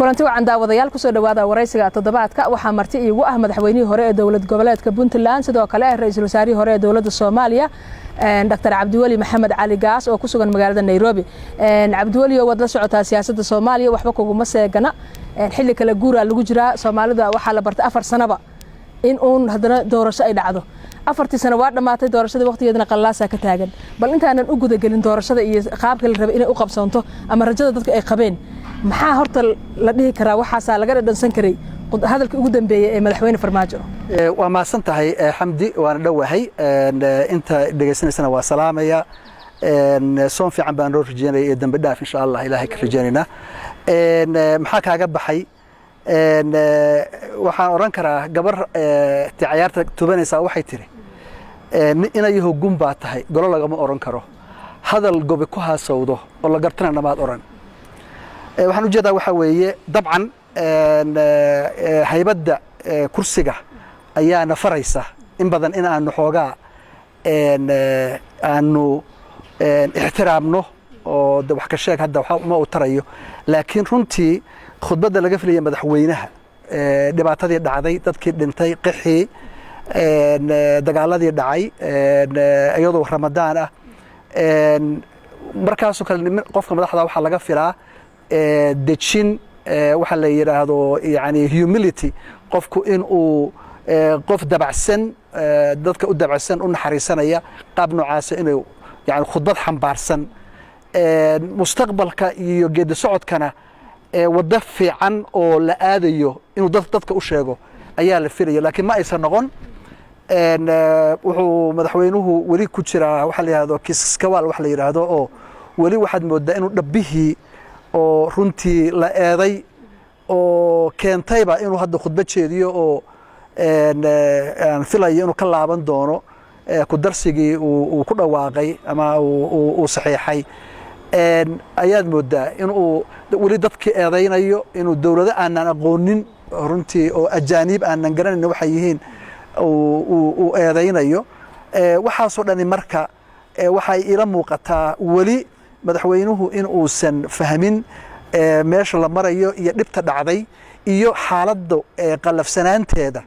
kulanti wacan daawadayaal ku soo dhawaada waraysiga toddobaadka waxa marti iigu ah madaxweynihii hore ee dawlad goboleedka Puntland sidoo kale ra'iisul wasaarihii hore ee dawladda Soomaaliya Dr. Cabdiweli Maxamed Cali Gaas oo ku sugan magaalada Nairobi Cabdiweli oo wada socota siyaasadda Soomaaliya waxba kugu seegana xilli kala guura lagu jira Soomaalida waxa la bartay 4 sanaba in uun hadana doorasho ay dhacdo 4 sano waa dhamaatay doorashada waqtigeedna qallaasa ka taagan bal intaanan u guda galin doorashada iyo qaabka la rabay inay u qabsanto ama rajada dadka ay qabeen maxaa horta la dhihi karaa waxa laga dhadhansan karay hadalkii ugu dambeeyay ee madaxweyne Farmaajo waa ma santahay Xamdi waan dhawahay inta dhageysanaysana waa salaamaya soon fiican baan loo rajeynay dambe dhaaf insha Allah ilaahay ka rajeynayna maxaa kaaga baxay waxaan oran karaa gabar ciyaarta tubanaysa waxay tiri inay hogum baa tahay golo lagama oran karo hadal gobi ku haasawdo oo la gartana namaad oran waxaan u jeedaa waxa weeye dabcan haybadda kursiga ayaa nafaraysa in badan in aanu xoogaa aanu ixtiraamno oo wax ka sheeg hadda waxa uma u tarayo laakiin runtii khudbadda laga filayay madaxweynaha dhibaatadii dhacday dadkii dhintay qixii dagaaladii dhacay iyadoo Ramadaan ah markaasoo kale qofka madaxda waxa laga filaa dejin waxa la yiraahdo yani humility qofku in uu qof dabacsan dadka u dabacsan u naxariisanaya qaab noocaas inuu yani khudbad xambaarsan mustaqbalka iyo geedi socodkana wada fiican oo la aadayo inuu dadka u sheego ayaa la filayo laakiin ma aysan noqon wuxuu madaxweynuhu wali ku jira waxa la yiraahdo kiiskawaal waxa la yiraahdo oo wali waxaad moodaa inuu dhabbihii oo runtii la eeday oo keentayba inuu hadda khudbad jeediyo oo aan filayo inuu ka laaban doono ku darsigii uu ku dhawaaqay ama uu saxiixay ayaad moodaa inuu wali dadkii eedaynayo inuu dawlado aanan aqoonin runtii oo ajaanib aanan garanaynin waxa yihiin uu eedaynayo waxaasoo dhani marka waxay ila muuqataa wali madaxweynuhu in uusan fahmin meesha la marayo iyo dhibta dhacday iyo xaaladda qalafsanaanteeda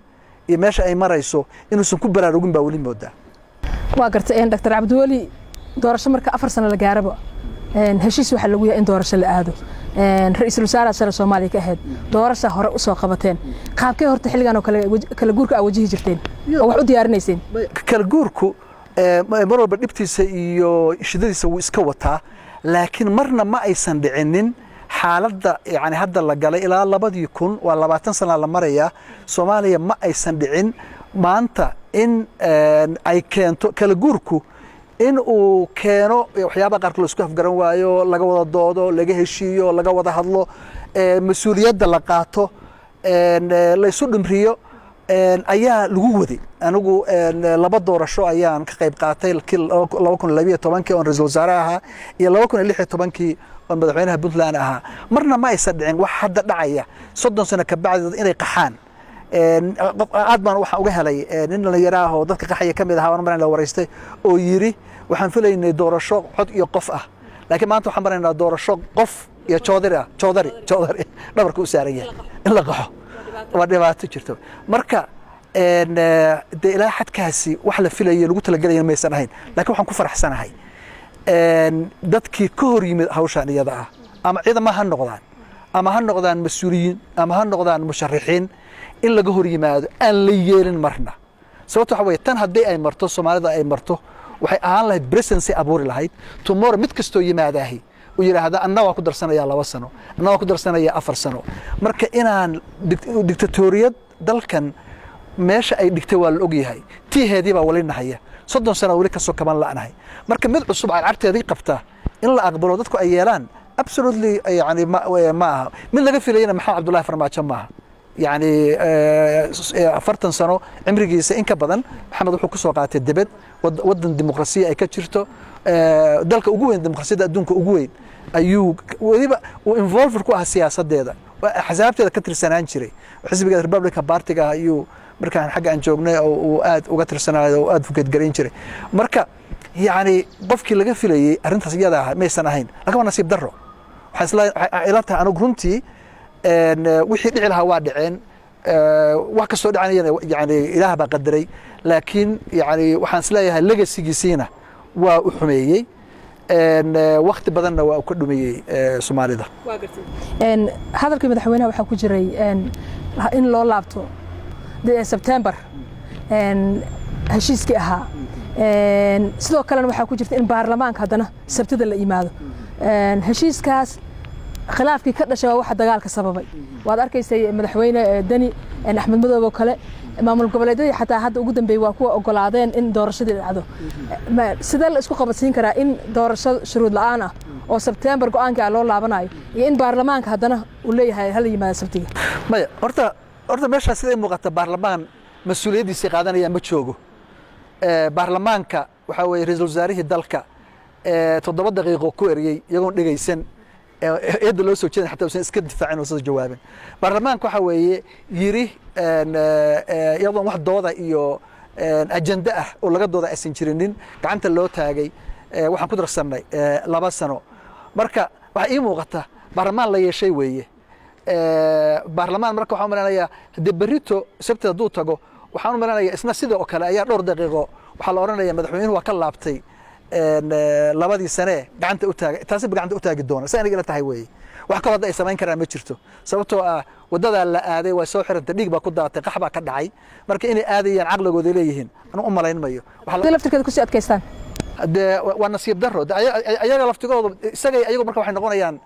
iyo meesha ay marayso inuusan ku baraarugin baa wali moodaa waa gartay Dr. Cabdiweli doorasho marka 4 sano la gaarabo heshiis waxa lagu yahay in doorasho la aado ra'iisul wasaaraha Soomaaliya ka ahayd doorasho hore u soo qabateen qaabkee horta xilligan oo kala guurka ay wajihi jirteen oo wax u diyaarinayseen kala guurku mar walba dhibtiisa iyo shidadiisa wuu iska wataa laakiin marna ma aysan dhicinin xaaladda yani hadda la galay ilaa 2000 waa 20 sano la maraya Soomaaliya ma aysan dhicin maanta in ay keento kala guurku in uu keeno waxyaabo qaar la isku afgaran waayo laga wada doodo laga heshiiyo laga wada hadlo mas'uuliyadda la qaato la isu dhimriyo ayaa lagu waday anigu laba doorasho ayaan ka qayb qaatay 2012 oo ra'iisul wasaaraha iyo 2016 oo madaxweynaha Puntland ahaa marna ma aysan dhicin wax hadda dhacaya 30 sano ka bacdi inay qaxaan aad baan waxa uga helay nin la yaraaho dadka qaxaya kamid ahaa marna la wareystay oo yiri waxaan filaynay doorasho cod iyo qof ah laakiin maanta waxaan baraynaa doorasho qof iyo joodari dhabarka u saaran yahay in la qaxo waa dhibaato jirto marka de ilaa xadkaasi wax la filayo lagu talagalay ma aysan ahayn laakiin waxaan ku faraxsanahay dadkii ka hor yimid hawshan iyada ah ama ciidamo ha noqdaan mas'uuliyiin ama ha noqdaan musharaxiin in laga hor yimaado aan la yeelin marna sababtoo waxa weeye tan haddii ay marto Soomaalida ay marto waxay ahaan lahayd presence abuuri lahayd tomorrow mid kasto yimaadahay oo yiraahdo anna waa ku darsanaya 2 sano anna waa ku darsanaya 4 sano marka inaan dictatoriyad dalkan meesha ay dhigtay waa la og yahay tiheedii baa wali nahaya 30 sano wali ka soo kaban la'anahay marka mid cusub aan aragteedii qabta in la aqbalo dadku ay yeelaan absolutely yani ma mid laga filayna maxamed Cabdullaahi Farmaajo maaha يعني 40 سنة عمري إن كبدن محمد وحنا كسر قاعد الدبد ودن الديمقراطية أي كتيرته دلك أجوين الديمقراطية دونك أجوين أيوك ودي بقى وإنفولف في كل هالسياسة ده وحزبت هذا كتير سنة انشري وحزب قدر الريبابليك بارتي أيو مركان حاجة عن جوجنا وقاد وقتر سنة وقاد فكت جرينشري مركا يعني بفكر لقى في لي أرنت سيادة ما سنتين لكن أنا نصيب درو حصل عائلتها أنا قرنتي wixii dhici lahaa waa dhaceen wax kastoo dhacanayana yani ilaah baa qadaray laakiin yani waxaan isleeyahay legasigiisiina waa u xumeeyey waqti badanna waa ka dhumiyey Soomaalida. hadalkii madaxweynaha waxaa ku jiray in loo laabto September heshiiskii ahaa sidoo kalena waxaa ku jirta in baarlamaanka haddana sabtida la yimaado heshiiskaas khilaafkii ka dhashay waa waxa dagaalka sababay waad arkaysay madaxweyne Dani Axmed Madoobe oo kale maamul goboleedyada xataa hadda ugu dambeeyay waa kuwa ogolaadeen in doorashadii dhacdo sidee la isku qabadsiin karaa in doorasho shuruud la'aan ah oo September go'aanka loo laabanayo iyo in baarlamaanka haddana uu leeyahay hal yimaado sabtiga maya horta meesha sidee muuqata baarlamaan mas'uuliyadiisa qaadanaya ma joogo baarlamaanka waxa weeye ra'iisul wasaarihii dalka 7 daqiiqo ku eriyay iyagoon dhageysan eed loo soo jeedin xataa iska difaacin oo soo jawaabin baarlamaanka waxa weeye yiri iyadoo wax dooda iyo ajenda ah oo laga dooda aysan jirinin gacanta loo taagay waxaan ku darsanay 2 sano marka waxa ii muuqata baarlamaan la yeeshay weeye baarlamaan marka waxaan maranayaa hadii berito sabtida duu tago waxaan maranayaa isna sidoo kale ayaa dhowr daqiiqo waxa la oranayaa madaxweynuhu waa ka laabtay labadii sane gacanta u taagay taasi gacanta u taagi doona say aniga la tahay weeye wax kale ay samayn karaan ma jirto sababtoo ah wadada la aaday way soo xirantay dhiig baa ku daatay qax baa ka dhacay marka inay aadayaan aqligooda leeyihiin anu u malayn mayo waxa laftirkeeda ku sii adkaystaan waa nasiib darro ayaga laftigooda ayagu marka waxay noqonayaan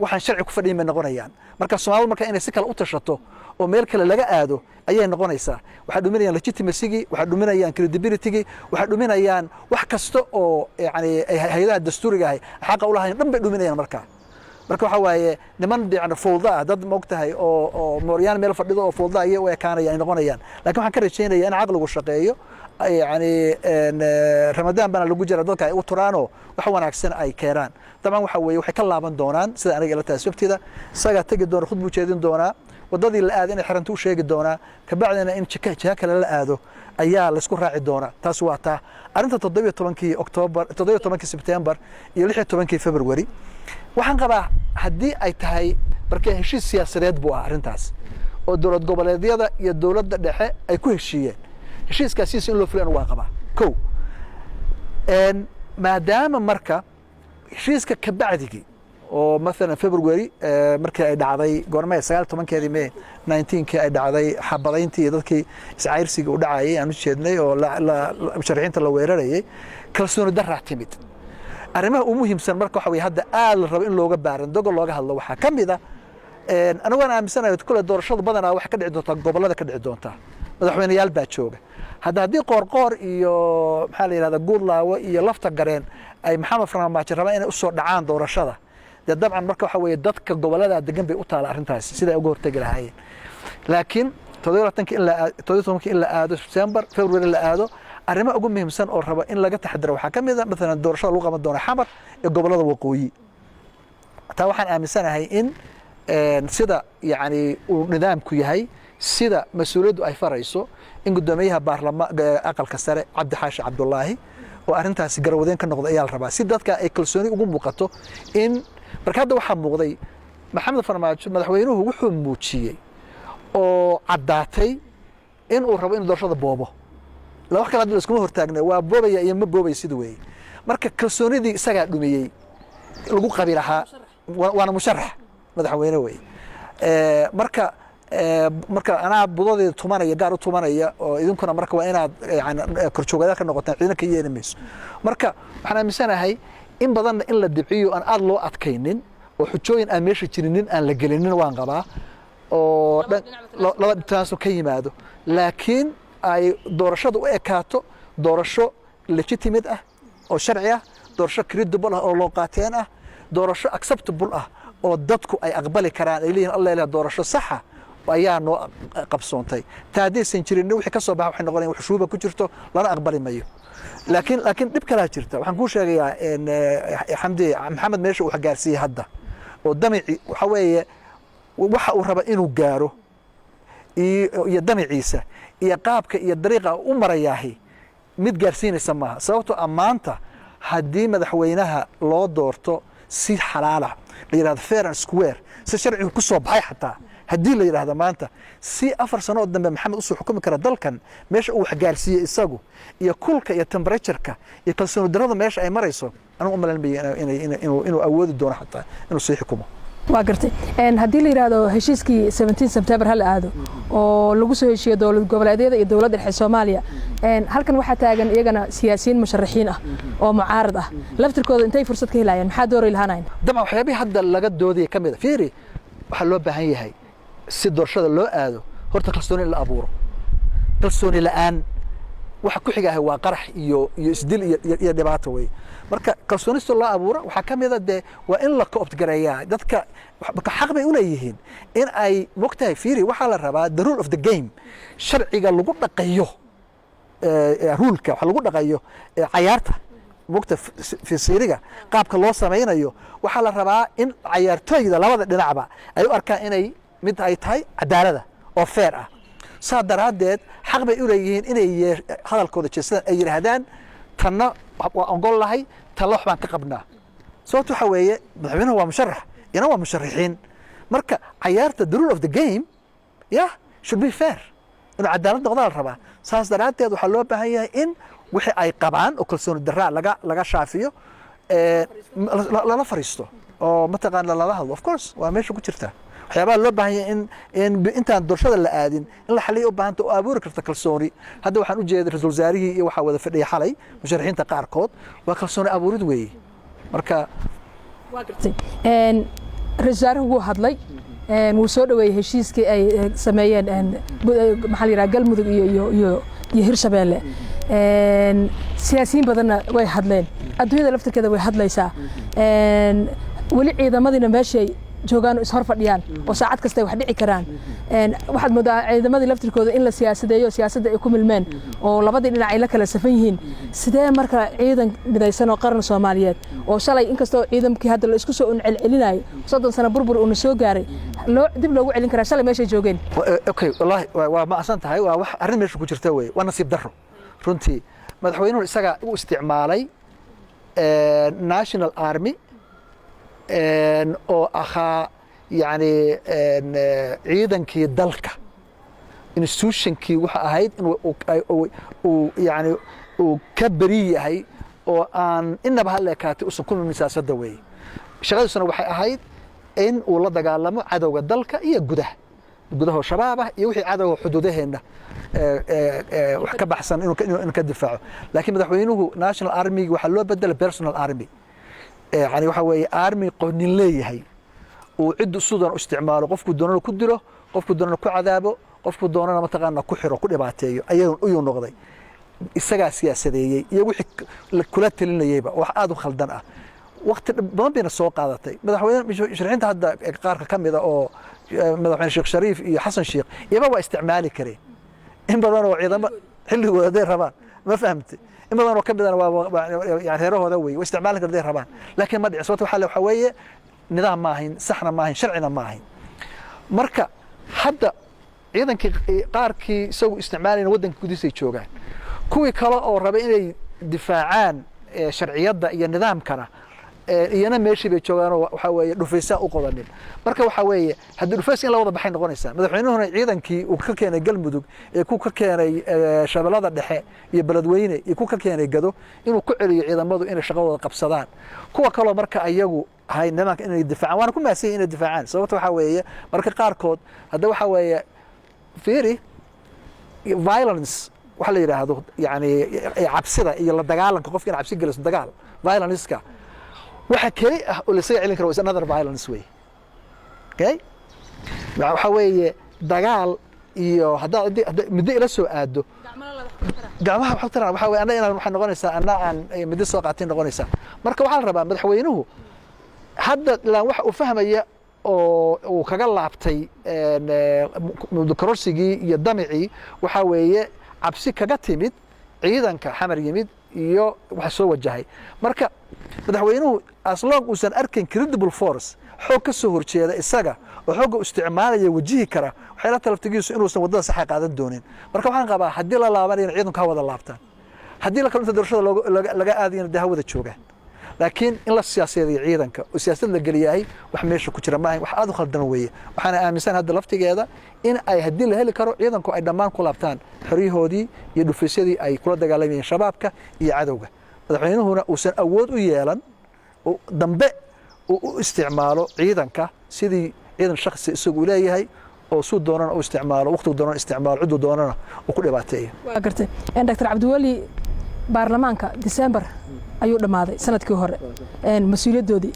waxaan sharci ku fadhiyin bay noqonayaan marka Soomaalidu marka inay si kale u tashato oo meel kale laga aado ayay noqonaysaa waxa dhuminayaan legitimacy waxa dhuminayaan credibility waxa dhuminayaan wax kasta oo yani hay'adaha dastuuriga ah xaq u lahayn dhan bay dhuminayaan marka waxa waaye niman dhicna fowda dad moogtahay oo Mooriyaan meel fadhido oo fowda ay u ekaanayaan noqonayaan laakiin waxaan ka rajaynayaa in aqligu shaqeeyo يعني رمضان بنا lagu jira dadka ay u turaano wax wanaagsan ay keenaan taban waxa weeye waxay ka laaban doonaan sida aniga la taasubtida isaga tagi doona khudbu jeedin doona wadadii la aad in xirantu sheegi doona ka bacdina in jika kale la aado ayaa la isku raaci doona taas waa taa arinta 17 October 17 September iyo 16 February waxaan qabaa hadii ay tahay markay heshiis siyaasadeed buu arintaas oo dowlad goboleedyada iyo dowladda dhexe ay ku heshiiyeen heshiiskaasi in loo fuliyo waa qabaa kow maadaama marka heshiiska ka bacdigi oo مثلا February markii ay dhacday goorma 19 May 19 ay dhacday xabadayntii dadkii iscayrsiga u dhacayay aan u jeednay oo sharciinta la weerarayay kalsooni darro timid arrimaha ugu muhiimsan marka waxa weeye hadda aad la rabo in looga baaran dogo looga hadlo waxa kamid ah anigu aan aaminsanahay kula doorashada badanaa wax ka dhici doonta gobolada ka dhici doonta madaxweynayaal baa jooga haddii qoorqoor iyo maxaa la yiraahdaa guudlaawo iyo lafta gareen ay maxamed farmaajo rabaan inay u soo dhacaan doorashada dabcan marka waxa weeye dadka gobolada degan bay u taala arintaas sida ay uga hortagi lahaayeen laakiin 17 in la aado September February la aado arrimo ugu muhiimsan oo raba in laga taxadaro waxa kamid ah mesela doorashada lagu qaban doono xamar ee gobolada waqooyi taa waxaan aaminsanahay in sida yani uu nidaamku yahay sida mas'uuliyadu ay farayso in gudoomiyaha baarlamaanka aqalka sare Cabdi Xaashi Cabdullaahi oo arintaas garwadeen ka noqday ayaa la rabaa si dadka ay kalsooni ugu muuqato in markaad waxa muuqday maxamed farmaajo madaxweynuhu wuxuu muujiyay oo cadaatay in uu rabo in doorashada boobo la wax kala isku hortaagnay waa boobaya iyo ma boobay sidoo weey marka kalsoonidii isaga dhumiyay lagu qabilaha waana musharax madaxweyne weey marka ana budoodeeda tumanaya gaar u tumanaya oo idinkuna marka waa inaad yani korjoogada ka noqotaan ciidanka yeelanayso marka waxaan aaminsanahay in badan in la dibciyo aan aad loo adkaynin oo xujooyin aan meesha jirinin aan la gelinin waan qabaa oo laba dhinac ka yimaado laakiin ay doorashadu u ekaato doorasho legitimate ah oo sharci ah doorasho credible ah oo loo qaateen ah doorasho acceptable ah oo dadku ay aqbali karaan ay leeyihiin Allah ilaahay doorasho sax ah ayaa noo qabsoontay taadiisan jirin wixii ka soo baxay waxay noqonayaan wax shuuba ku jirto lana aqbali mayo laakiin dib kala jirta waxaan ku sheegayaa in xamdi maxamed meesha uu gaarsiiyay hadda oo damici waxa weeye waxa uu raba inuu gaaro iyo damiciisa iyo qaabka iyo dariiqa u marayaahi mid gaarsiinaysa maaha sababtoo amaanta haddii madaxweynaha loo doorto si xalaal ah la yidhahdo fair and square si sharcigu ku soo baxay xataa haddii la yidhaahdo maanta si 4 sano oo dambe maxamed usoo xukumi kara dalkan meesha uu wax gaarsiiyey isagu iyo kulka iyo temperatureka iyo kalsooni darrada meesha ay marayso anigu umalaynaya inuu awoodi doono xataa inuu sii xukumo waa gartay haddii la yidhaahdo heshiiskii 17 September hal aado oo lagu soo heshiiyo dowlad goboleedyada iyo dowladda dhexe Soomaaliya halkan waxaa taagan iyagana siyaasiyiin musharaxiin ah oo mucaarad ah laftirkooda intay fursad ka helayaan maxaa dooray lahaanayn dama waxyaabii hadda laga doodayay ka mid ah fiiri waxaa loo baahan yahay si doorashada loo aado horta kalsooni la abuuro kalsooni la'aan waxa ku xiga waa qarax iyo isdil iyo dhibaato way marka kalsoonista loo abuuro waxa kamid ah waa in la koobt gareeyaa dadka xaq bay u leeyihiin in ay waqtiga fiiri waxa la rabaa the rule of the game sharciga lagu dhaqayo rulka waxa lagu dhaqayo ciyaarta waqti fiiriga qaabka loo sameeynayo waxa la rabaa in ciyaartoyda labada dhinacba ay u arkaan inay mid ay tahay cadaalada oo fair ah saadaradeed xaq bay u leeyihiin inay hadalkooda jeestaan ay yiraahdaan tanna waa ongol lahay tan wax baan ka qabnaa sababtu waxa weeye madaxweynuhu waa musharax ina waa musharaxiin marka ciyaarta the rule of the game should be fair inuu cadaalad noqdo la rabaa saas daraadeed waxaa loo baahan yahay in wixii ay qabaan oo kalsooni darraa laga shaafiyo lala fariisto oo mataqaan lala hadlo of course waa meesha ku jirta waxyaabaha loo baahan yahay in intaan doorashada la aadin in la xaliyo u baahanta oo abuuri karta kalsooni hadda waxaan u jeeday ra-iisul wasaarihii iyo waxaa wada fadhiya xalay musharaxiinta qaarkood waa kalsooni abuurid weeye marka waa gartay ra-iisul wasaaruhu wuu hadlay wuu soo dhaweeyey heshiiskii ay sameeyeen maxaa la yidhaha galmudug iyo hirshabeelle siyaasiyiin badanna way hadleen adduunyada laftirkeeda way hadlaysaa weli ciidamadiina meeshay joogaan is hor fadhiyaan oo saacad kasta ay wax dhici karaan waxaad moodaa ciidamadii laftirkooda in la siyaasadeeyo siyaasadda ay ku milmeen oo labadii dhinac ay la kala safan yihiin sidee marka ciidan midaysan oo qaran Soomaaliyeed oo shalay inkastoo ciidankii hadda la isku soo celcelinayo 30 sano burbur uu soo gaaray loo dib loogu celin karaa shalay meesha joogeen okay wallahi waa ma asan tahay waa wax arrin meesha ku jirta way waa nasiib darro runtii madaxweynuhu isaga u isticmaalay national army oo ahaa yani ciidankii dalka institutionkii waxa ahayd inuu yani uu ka bari yahay oo aan inaba hal leekaatay usan ku milmin siyaasadda weeye shaqadiisuna waxay ahayd in uu la dagaalamo cadowga dalka iyo gudaha shabaab ah iyo wixii cadowga xuduudaheena wax ka baxsan inuu ka difaaco laakiin madaxweynuhu national army waxa loo bedelay personal army يعني waxa weeye army qonin leeyahay oo cid suudan u isticmaalo qofku doonana ku dilo qofku doonana ku cadaabo qofku doonana mataqaana ku xiro ku dhibaateeyo ayuu noqday isaga siyaasadeeyay iyo wixii kula talinayayba wax aad u khaldan ah waqti badan bayna soo qaadatay madaxweynaha shirxinta hadda qaarka kamida oo madaxweyne Sheekh Shariif iyo Xasan Sheekh iyaba waa isticmaali kareen in badan oo ciidamo xilligooda rabaan ma fahamtay in badan oo kamidana waa yani heerahooda way isticmaali karday rabaan laakiin ma dhicin sababta waxa weeye nidaam ma ahayn saxna ma ahayn sharcina ma ahayn marka hadda ciidankii qaarkii isagu isticmaalayna waddanka gudihiisa ay joogaan kuwii kale oo rabay inay difaacaan sharciyadda iyo nidaamkana iyana meeshii bay joogaan oo waxa weeye dhufaysa u qodanin marka waxa weeye haddii dhufays in la wada baxay noqonaysaa madaxweynuhuna ciidankii uu ka keenay galmudug ee ku ka keenay shabeellada dhexe iyo beledweyne iyo ku ka keenay gado inuu ku celiyo ciidamadu inay shaqadooda qabsadaan kuwa kale marka ayagu hay nidaamka inay difaacaan waana ku maasay inay difaacaan sababta waxa weeye marka qaarkood hadda waxa weeye fiiri violence waxa la yiraahdo yani cabsida iyo la dagaalanka qofka in cabsi geliso dagaal violence-ka waxa kale ah oo la saga celin karo is another violence way okay waxa weeye dagaal iyo hadda midda ila soo aado gacmaha waxa tiraan waxa weeye anna waxa noqonaysaa anna aan midda soo qaatin noqonaysaa marka waxa la rabaa madaxweynuhu hadda laan waxa uu fahmaya oo uu kaga laabtay mudakarorsigii iyo damicii waxa weeye cabsi kaga timid ciidanka xamar yimid iyo waxa soo wajahay marka madaxweynuhu aslong uusan arkin credible force xoog ka soo horjeeda isaga oo xoog u isticmaalaya wajihi kara waxay la talaftigiisu inuusan wadada sax qaadan doonin marka waxaan qabaa haddii la laabanayna ciidanku ha wada laabtaan haddii la kalunta doorashada laga aadiyana dee ha wada joogaan laakiin in la siyaasadeeyo ciidanka oo siyaasad la geliyahay wax meesha ku jira ma ahayn wax aad u khaldan weeye waxaana aaminsan hadda laftigeeda in ay haddii la heli karo ciidanku ay dhammaan ku laabtaan xorriyahoodii iyo dhufaysyadii ay kula dagaalamayeen shabaabka iyo cadowga madaxweynuhuna uusan awood u yeelan dambe uu u isticmaalo ciidanka sidii ciidan shakhsi isagu leeyahay oo suu doonana u isticmaalo waqtigu doonana isticmaalo ciduu doonana uu ku dhibaateeyo waa gartay dr cabdiweli baarlamaanka December ayuu dhamaaday sanadkii hore mas'uuliyadoodii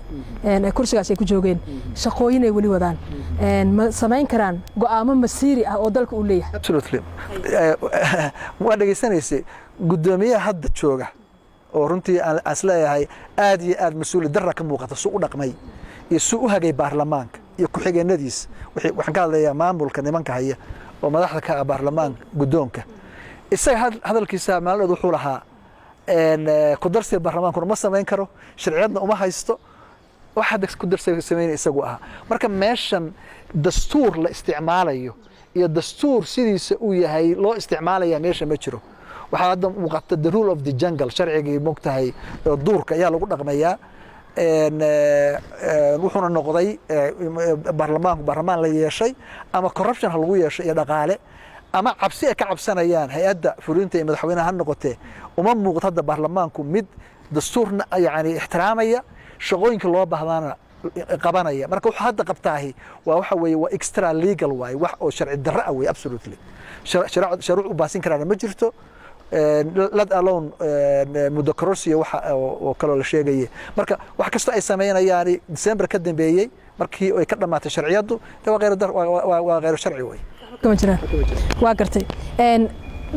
kursigaas ay ku joogeen shaqooyin ay wali wadaan ma samayn karaan go'aamo masiiri ah oo dalka uu leeyahay absolutely waa dhageysanaysay gudoomiyaha hadda jooga oo runtii aan asleeyahay aad iyo aad mas'uul darra ka muuqata suu u dhaqmay iyo suu u hagay baarlamaanka iyo ku xigeenadiis waxaan ka hadlayaa maamulka nimanka haya oo madaxda ka ah baarlamaanka gudoonka isaga hadalkiisa maalin wuxuu lahaa ku darsiga baarlamaanku ma samayn karo sharciyadna uma haysto waxa ku darsiga sameeyay isagu aha marka meeshan dastuur la isticmaalayo iyo dastuur sidiisa uu yahay loo isticmaalaya meesha ma jiro waxa hadda muuqata the rule of the jungle sharcigii moogtahay duurka ayaa lagu dhaqmayaa wuxuuna noqday baarlamaan la yeeshay ama corruption ha lagu yeeshay iyo dhaqaale ama cabsi ay ka cabsanayaan hay'adda fulinta ee madaxweynaha noqotay uma muuqato hadda baarlamaanku mid dastuurna yani ixtiraamaya shaqooyinka loo baahdana qabanaya marka waxa hadda qabtaahi waa waxa weeye waa extra legal way wax oo sharci darro ah way absolutely sharci u baasin karaan ma jirto let alone mudokorosia waxa oo kale la sheegay marka wax kasta ay sameeyaan December ka dambeeyay markii ay ka dhamaatay sharciyadu waa غير sharci way kama jiraan waa gartay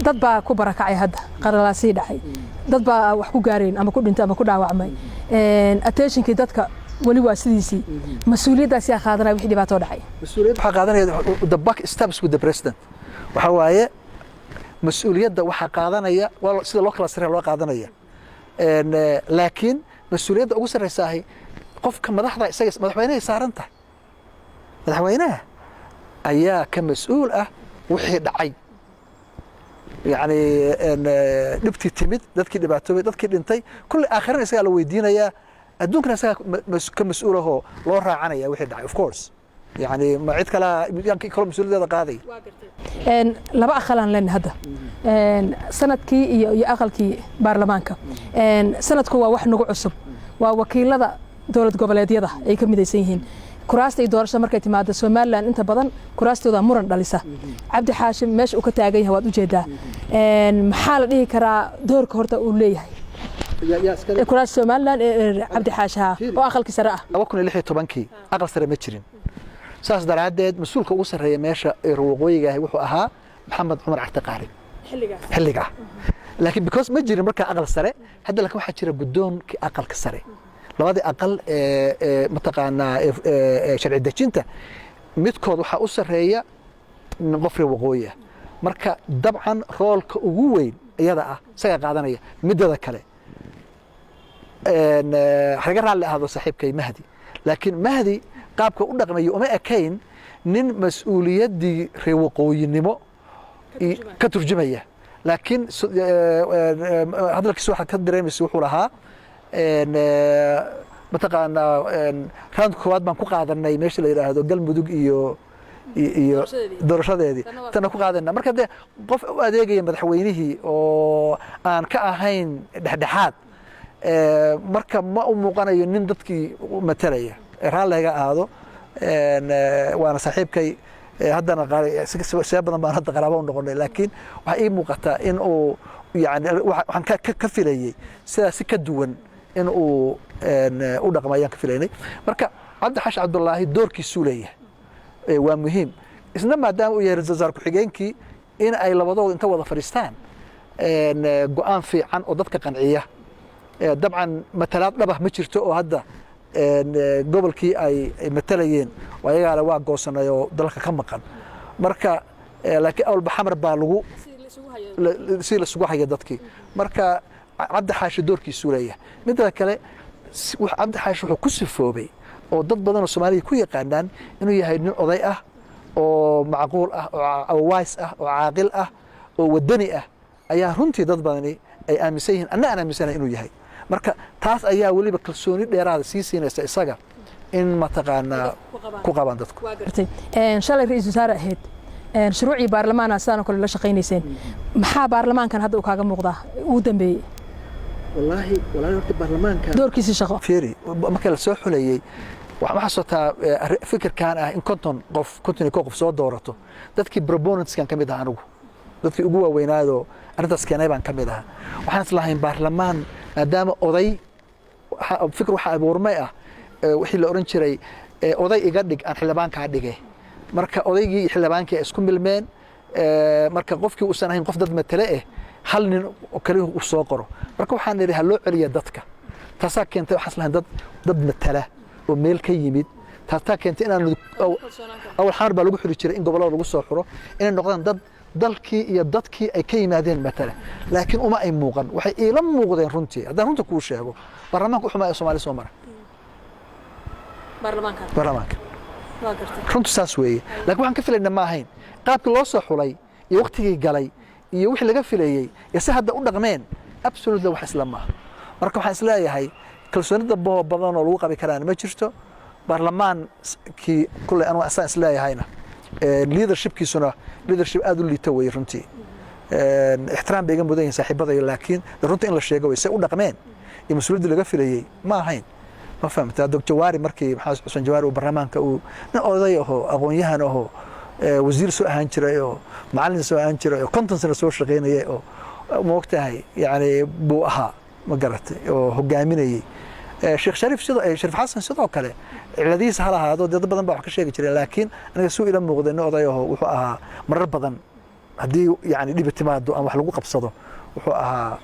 dad baa ku barakacay hadda qaralaasii dhacay dad baa wax ku gaareen ama ku dhintay ama ku dhaawacmay attentionkii dadka wali waa sidiisii mas'uuliyadaas yaa qaadanay wixii dhibaato dhacay mas'uuliyad waxa qaadanaya the buck stops with the president waxa waaye mas'uuliyadda waxa qaadanaya waa sida loo kala sareeyo loo qaadanaya laakiin mas'uuliyadda ugu sareysahay qofka madaxda isaga madaxweynaha saaran tahay madaxweynaha ayaa ka mas'uul ah wixii dhacay yani dhibtii timid dadkii dhibaatoobay dadkii dhintay kulli aakhirana isaga la weydiinaya adduunkana isaga ka mas'uul ah oo loo raacanaya wixii dhacay of course يعني ما عيد كلا يمكن كل مسؤول هذا قاضي. لبا أخلان لنا هذا. سندكي يأخلكي برلمانك. سندكو واحد نقول عصب ووكيل هذا دولة قبلية هذا أي كم يديسين. كراستي دورش مركز مادة سومال لأن أنت بدن كراستي هذا مرن دلسة. عبد الحاشم مش وكتاجي هو وجده. محل دي كرا دور كهرتا أوليه. كراستي سومال لأن عبد الحاشها وأخلك سراء. أوكن اللي حيته بنكي أقل سر متشرين. ساس درعدد مسؤولك ugu sareeya meesha ee waqooyiga ah wuxuu ahaa Maxamed Umar Axtaqaari xilliga laakiin because ma jirin marka aqal sare hadda laakiin waxa jira gudoonka aqalka sare labada aqal ee mataqaana sharci dejinta midkood waxa u sareeya qofka waqooyiga marka dabcan roolka ugu weyn iyada ah isaga qaadanaya midada kale xaga raali ahado saaxiibkay Mahdi laakiin Mahdi qaabka u dhaqmayo uma ekayn nin mas'uuliyadii reewaqooyinimo ka turjumaya laakiin hadalkiisu waxa ka dareemayay wuxuu lahaa mataqaana round koowaad baan ku qaadanay meesha la yiraahdo galmudug iyo doorashadeedii tan ku qaadanay marka qof u adeegaya madaxweynihii oo aan ka ahayn dhexdhexaad marka ma u muuqanayo nin dadkii matalaya raaliga aado waana saaxiibkay haddana si badan baan hadda qaraabo u noqonay laakiin waxa ii muuqata in uu yani waxaan ka filayay sidaas ka duwan in uu u dhaqmayaan ka filaynay marka Cabdi Xaashi Cabdullaahi doorkiisu leeyahay waa muhiim isna maadaama uu yahay ra'iisul wasaar ku-xigeenkii in ay labadooda inta wada fariistaan go'aan fiican oo dadka qanciya dabcan matalaad dhabah ma jirto oo hadda gobolkii ay matalayeen ayaga waa goosanay oo dalka ka maqan marka laakiin awal baxamar baa lagu si la sugu hayo dadkii marka Cabdi Xaashi doorkiisu leeyahay midda kale Cabdi Xaashi wuxuu ku sifoobay oo dad badan oo Soomaaliya ku yaqaanaan inuu yahay nin oday ah oo macquul ah oo wise ah oo caaqil ah oo wadani ah ayaa runtii dad badani ay aaminsan yihiin anna aaminsan inuu yahay marka taas ayaa weliba kalsooni dheeraada sii siinaysa isaga in mataqaanaa ku qabaan dadku shalay ra'iisul wasaare ahayd shuruucii baarlamaana sidaan kale la shaqaynayseen maxaa baarlamaankan hadda uu kaaga muuqdaa ugu dambeeyey wallaahi horta baarlamaanka doorkiisii shaqo fiiri marka la soo xuleeyey waxaa sotaa fikirkan ah in konton qof soo doorato dadkii proponentskan ka mid ah anigu dadkii ugu waaweynaadoo arrintaas keenay baan ka mid ahaa waxaan islahayn baarlamaan maadaama oday fikir waxa abuurmay ah wixii la oran jiray oday iga dhig aan xildhibaankaa dhige marka odaygii iyo xildhibaankii ay isku milmeen marka qofkii uusan ahayn qof dad matale ah hal nin oo kaliya uu soo qoro marka waxaan idhi ha loo celiya dadka taasaa keentay waxaan islahayn dad matala oo meel ka yimid taasaa keentay inaan awal xamar baa lagu xiri jiray in gobollada lagu soo xuro inay noqdaan dad dalkii iyo dadkii ay ka yimaadeen matala laakiin uma ay muuqan waxay iila muuqdeen runtii haddaan runta kuu sheego baarlamaanka u xumaa ee Soomaaliya soo mara baarlamaanka runtu saas weeye laakiin waxaan ka filayna ma ahayn qaabkii loo soo xulay iyo waqtigii galay iyo wixii laga filayey iyo si hadda u dhaqmeen absolutely wax isla maaha marka waxaan isleeyahay kalsoonida badan oo lagu qabi karaan ma jirto baarlamaankii kulley anu asaan isleeyahayna leadershipkiisuna leadership aad u liita weeye runtii ixtiraam bay iga mudan yihiin saaxiibadaya laakiin runtii in la sheego way say u dhaqmeen iyo mas-uuliyaddii laga filayey ma ahayn ma fahamtaa dog jawaari markii maxamed xuseen jawaari uu baarlamaanka uu nin oday ahoo aqoon-yahan ahoo wasiir soo ahaan jiray oo macallin soo ahaan jiray oo konton sano soo shaqaynayay oo moogtahay yani buu ahaa ma garatay oo hogaaminayey sheekh shariif shariif xasan sidoo kale ciladihiisa ha lahaado dad badan baa wax ka sheegi jiray laakiin aniga suu ila muuqday nin oday ahoo wuxuu ahaa marar badan haddii yani dhibi timaado ama wax lagu qabsado wuxuu ahaa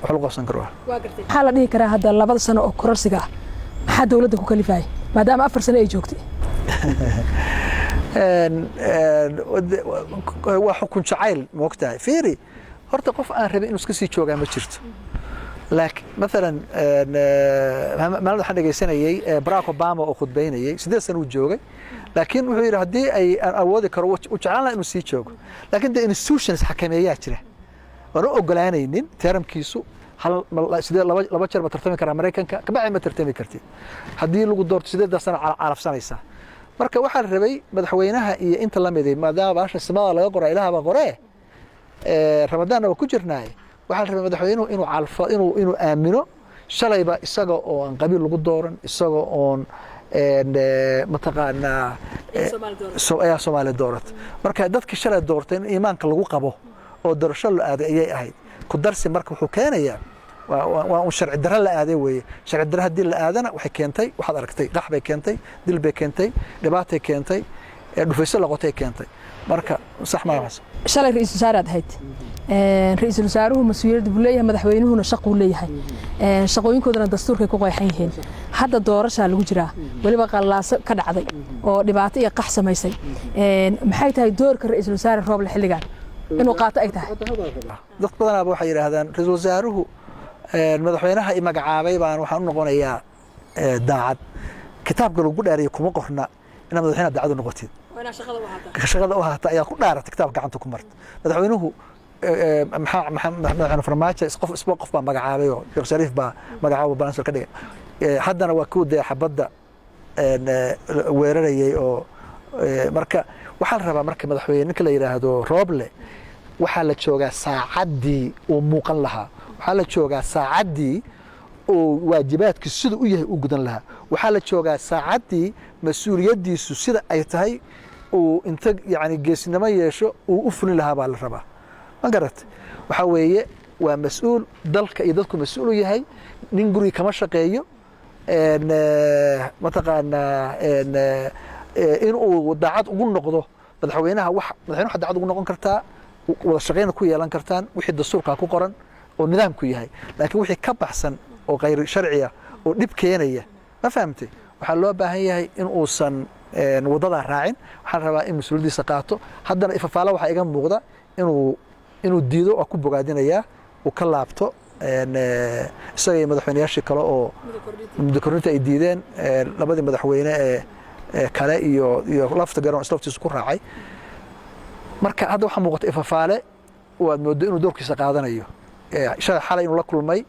wax lagu qabsan karo maxaa la dhihi karaa hadda 2 sano oo kororsiga ah maxaa dawladda ku kalifay maadaama 4 sano ay joogtay waa xukun jacayl moogtahay fiiri horta qof aan rabin inuu iska sii joogaa ma jirto laakiin maalan maalin waxaan dhegaysanayey Barack Obama oo khudbaynayay 8 sano uu joogay laakiin wuxuu yidhi haddii ay awoodi karo u jeclaan lahaa inuu sii joogo laakiin the institutions xakameeyaa jira waan u ogolaanaynin teramkiisu laba jeer ma tartami karaa Mareykanka kabacdi ma tartami kartid haddii lagu doorto 8 sano calafsanaysaa marka waxaa la rabay madaxweynaha iyo inta la miday maadaama baasha samada laga qoray ilaahaba qoree ramadaanna waa ku jirnaay waxaa la rabay madaxweynuhu inuu calfo inuu aamino shalayba isaga oo aan qabiil lagu dooran isaga oon mataqaanaa Soomaali doorat marka dadkii shalay doortay in iimaanka lagu qabo oo doorasho la aaday ayay ahayd ku darsi marka wuxuu keenayaa waa un sharci darro la aaday weeye sharci darro haddii la aadana waxay keentay waxaad aragtay qax bay keentay dil bay keentay dhibaatay keentay dhufayso laqotay keentay marka sax ma aha shalay ra'iisul wasaaraad ahayd ra'iisul wasaaruhu mas'uuliyadda buu leeyahay madaxweynuhuna shaqo uu leeyahay shaqooyinkoodana dastuurkay ku qeexan yihiin hadda doorasha lagu jiraa waliba qallaaso ka dhacday oo dhibaato iyo qax samaysay maxay tahay doorka ra'iisul wasaare Rooble xilligan inuu qaato ay tahay dad badan waxay yiraahdaan ra'iisul wasaaruhu madaxweynaha i magacaabay baan waxaan u noqonayaa daacad kitaabka lagu dhaariyay kuma qorna inaad madaxweynaha daacad u noqotid shaqada u haata ayaa ku dhaaratay kitaabka gacanta ku marta madaxweynuhu maxamed farmaajo qof baa magacaabay oo sheekh shariif baa magacaabo balansor ka dhigay haddana waa kuwa dee xabadda weerarayay oo marka waxaa la rabaa marka madaxweyne ninka la yidhaahdo Rooble waxaa la joogaa saacaddii uu muuqan lahaa waxaa la joogaa saacaddii oo waajibaadkiisu sida u yahay u gudan lahaa waxaa la joogaa saacaddii mas-uuliyaddiisu sida ay tahay uu inta yani geesinimo yeesho uu u fulin lahaa baa la rabaa ma garat waxaa weeye waa mas-uul dalka iyo dadku mas-uul u yahay nin guriga kama shaqeeyo mataqaanaa inuu daacad ugu noqdo madaxweynaha madaxweynaha daacad ugu noqon kartaa wada shaqeyna ku yeelan kartaan wixii dastuurka ku qoran oo nidaamku yahay laakiin wixii ka baxsan oo qayr sharci ah oo dhib keenaya ma fahamtay waxaa loo baahan yahay in uusan wadada raacin waxaan rabaa in mas'uuliyadiisa qaato haddana ifafaala waxaa iga muuqda inuu diido oo ku bogaadinaya uu ka laabto isaga madaxweynayaashii kale oo muddo kordhinta ay diideen labadii madaxweyne kale iyo lafta garoon islaftiisu ku raacay marka hadda waxaa muuqata ifafaale waad moodo inuu doorkiisa qaadanayo xalay inuu la kulmay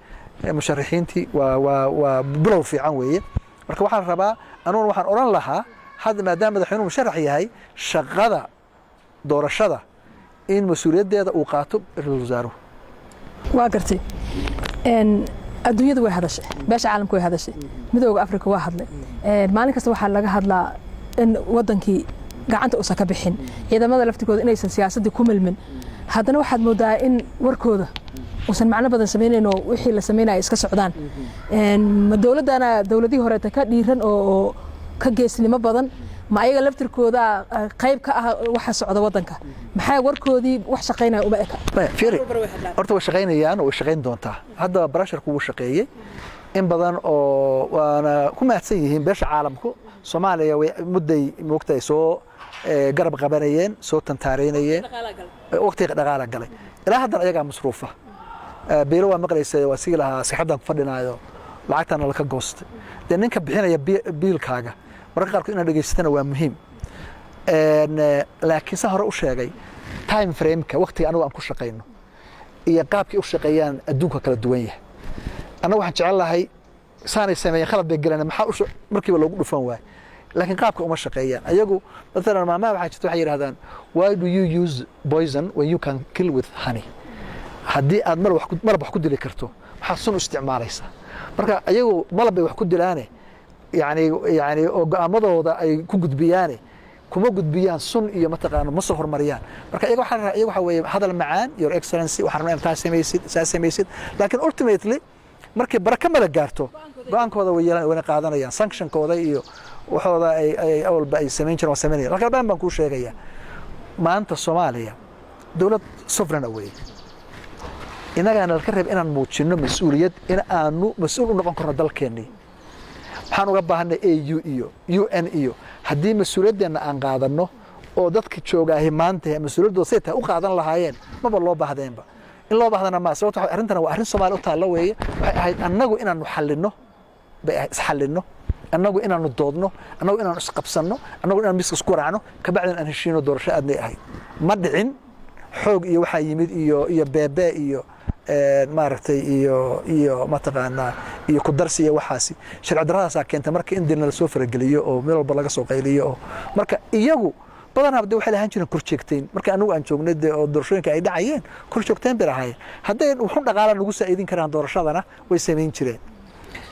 musharaxiintii waa bilow fiican weeye marka waxaan rabaa anuuna waxaan odhan lahaa hadda maadaama madaxweynuhu musharax yahay shaqada doorashada in mas-uuliyaddeeda uu qaato ra-iisul wasaaruhu waa gartay adduunyada way hadashay beesha caalamka way hadashay midooda afrika waa hadlay maalin kasta waxaa laga hadlaa in wadankii gacanta uusan ka bixin ciidamada laftigooda inaysan siyaasaddii ku milmin haddana waxaad moodaa in warkooda uusan macno badan samaynayn oo wixii la samaynaya iska socdaan ma dowladdana dowladihii horeeta ka dhiiran oo ka geesnimo badan ma ayaga laftirkooda qayb ka ah waxa socda wadanka maxay warkoodii wax shaqaynaya uma eka horta way shaqaynayaan oo way shaqayn doontaa hadda barasharku wuu shaqeeyey in badan oo waana ku mahadsan yihiin beesha caalamku Soomaaliya way mudday moogtay soo garab qabanayeen soo tantaareynayeen waqtiga dhaqaale galay ilaa hadda ayaga masruufa beelo waa maqlaysay waa sii lahaa sixadan ku fadhinaayo lacagtana la ka goostay de ninka bixinaya biilkaaga marka qaarkood inaad dhageysatana waa muhiim laakiin sa hore u sheegay time frame-ka waqtiga anagu aan ku shaqayno iyo qaabkii u shaqeeyaan adduunka kala duwan yahay anagu waxaan jecel lahay saanay sameeyeen khalad bay galeen maxaa markiiba loogu dhufan waay laakiin qaabka uma shaqeeyaan ayagu مثلا maamaha waxaa jirta waxay yiraahdaan why do you use poison when you can kill with honey haddii aad malab wax ku dili karto maxaad sun u isticmaalaysaa marka ayagu malab bay wax ku dilaane يعني oo go'aamadooda ay ku gudbiyaan kuma gudbiyaan sun iyo mataqaano ma soo hormariyaan marka iyaga waxa weeye hadal macaan your excellency waxaan rabnaa intaas samaysid laakiin ultimately markay baraka mala gaarto go'aankooda way qaadanayaan sanctionkooda iyo waxooda ay awalba ay samayn jireen waa samaynayaan laakiin baan ku sheegayaa maanta Soomaaliya dawlad sovereign away inagana la ka reeb inaan muujino mas'uuliyad in aanu mas'uul u noqon karno dalkeenni waxaan uga baahanay AU iyo UN iyo haddii mas'uuliyaddeena aan qaadano oo dadka joogaahi maanta mas'uuliyadooda say tahay u qaadan lahaayeen maba loo baahdeenba in loo baahdana ma sababta arrintan waa arrin Soomaali u taalo weeye waxay ahayd annagu inaanu xallino annagu inaanu doodno annagu inaanu isqabsanno annagu inaanu miska isku raacno ka bacdan aan heshiino doorasho aadnay ahayd ma dhicin xoog iyo waxa yimid iyo beebe iyo maaragtay iyo mataqaana iyo ku darsi iyo waxaasi sharci daradaas keentay markii in dilna la soo farageliyo oo meel walba laga soo qayliyo oo marka iyagu badan habda waxay lahaan jireen korjeegteen marka anagu aan joognay oo doorashooyinka ay dhacayeen korjeegteen bay lahaayeen hadday wuxuu dhaqaalaha nagu saaidin karaan doorashadana way sameyn jireen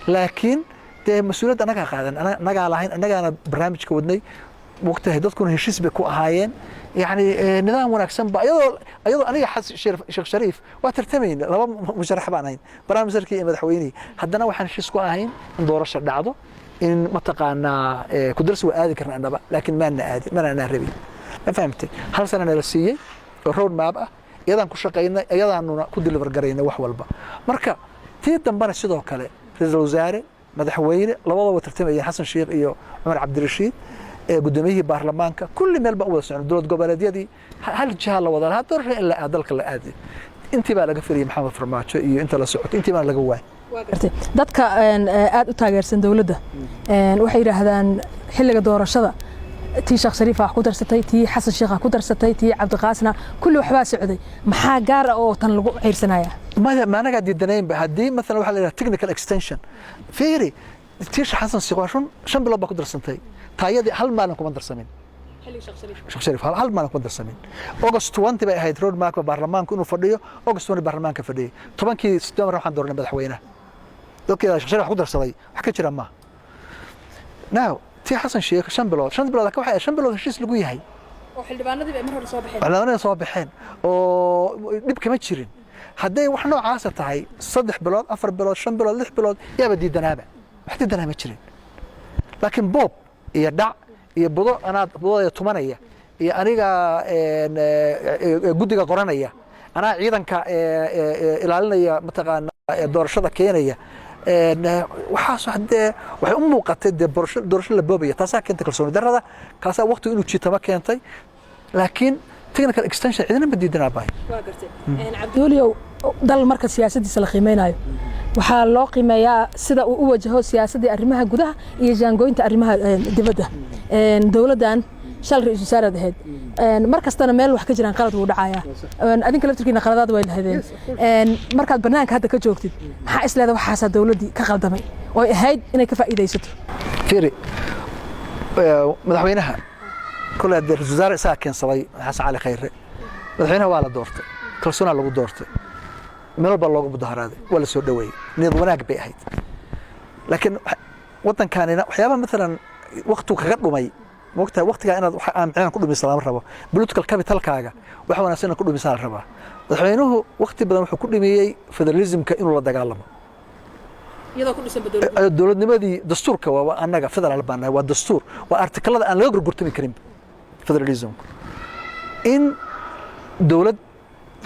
laakiin mas'uuliyadda anaga qaadan anaga lahayn anagana barnaamijka wadnay waqtiga dadkuna heshiis bay ku ahaayeen يعني نظام ونكسن أيضا أنا شيخ شريف وترتمين لما مشرح بعناين برامج زركي مدحويني حدنا وحن شيسكو أهين ندور الشر دعضو إن متقنا كدرس وآدي كرنا عندنا لكن ما لنا آدي ما لنا ربي ما فهمتي هل سنة نرسيه الرود ما بقى أيضا كشقينا أيضا إنه كل اللي برجرينا وحول بقى مركا تيجي تنبنا شدوا كله رئيس الوزراء مدحويني لوضع وترتمين حسن شيخ إيو عمر عبد الرشيد قداميه برلمانك كل مال بقول سعر دولة قبلات دي هل جهال وضع هذا دور إلا أدلك اللي أدي أنت بقى لقفري محمد فرماتش إيه أنت لا سعود أنت بقى لقواه dadka aad u taageersan dawladda waxay yiraahdaan xilliga doorashada tii Sheekh Shariif wax ku darsatay tii Xasan Sheekh ku darsatay tii Cabdi Qaasna kulli waxba socday maxaa gaar ah oo tan lagu ciirsanaya ma anaga diidanayn hadii مثلا waxa la yiraahdaa technical extension fiiri tii Xasan Sheekh shan bilood ba ku darsantay taayadii hal maalin kuma darsamin xilli Sheekh Shariif hal maalin kuma darsamin August 20 bay ahayd road map baarlamaanku inuu fadhiyo August 20 baarlamaanka fadhiyay 10kii September waxaan doornay madaxweynaha dadka Sheekh Shariif ku darsaday wax ka jira ma now tii Xasan Sheekh shan bilood ka waxay shan bilood heshiis lagu yahay oo xildhibaanadii ay mar hore soo baxeen oo dib kama jirin haday wax noocaas tahay 3 bilood 4 bilood 5 bilood 6 bilood yaaba diidanaaba wax diidanaa ma jirin laakiin Bob iyo dhac iyo budo anaad budada tumanaya iyo aniga gudiga qoranaya ana ciidanka ilaalinaya mataqaana doorashada keenaya waxaas hadee waxay u muuqatay doorasho la boobaya taasa keentay kalsooni darrada kaasa waqti inuu jiitama keentay laakiin technical extension cidina ma diidana baa waa gartay Cabduliyow dal marka siyaasaddiisa la qiimeynayo waxaa loo qiimeeyaa sida uu u wajaho siyaasadda arrimaha gudaha iyo jaangooyinta arrimaha dibadda dawladdan shal ra'iisul wasaaraad ahayd mar kastana meel wax ka jiraan qalad wuu dhacayaa adinka laftirkiina qaladaad way lahaydeen markaad barnaamijka hadda ka joogtid maxaa isleedahay waxaasaa dawladdii ka qaldamay oo ay ahayd inay ka faa'iidaysato fiiri madaxweynaha kole haddii ra'iisul wasaare isagaa keensaday xasan cali khayre madaxweynaha waa la doortay kalsoonaa lagu doortay meel walbaa looga mudaharaaday waa la soo dhoweeyey niyad wanaag bay ahayd laakiin waddankaanina waxyaabaha maalan waqtigu kaga dhumay moogtahay waqtigaa inaad wax aan micnaan ku dhumaysa lama rabo political capitalkaaga wax wanaagsan inaad ku dhumaysaa la rabaa madaxweynuhu waqti badan wuxuu ku dhimeeyey federalismka inuu la dagaalamo dowladnimadii dastuurka waa annaga federaal baan nahay waa dastuur waa artikalada aan laga gorgortami karin federalismku in dowlad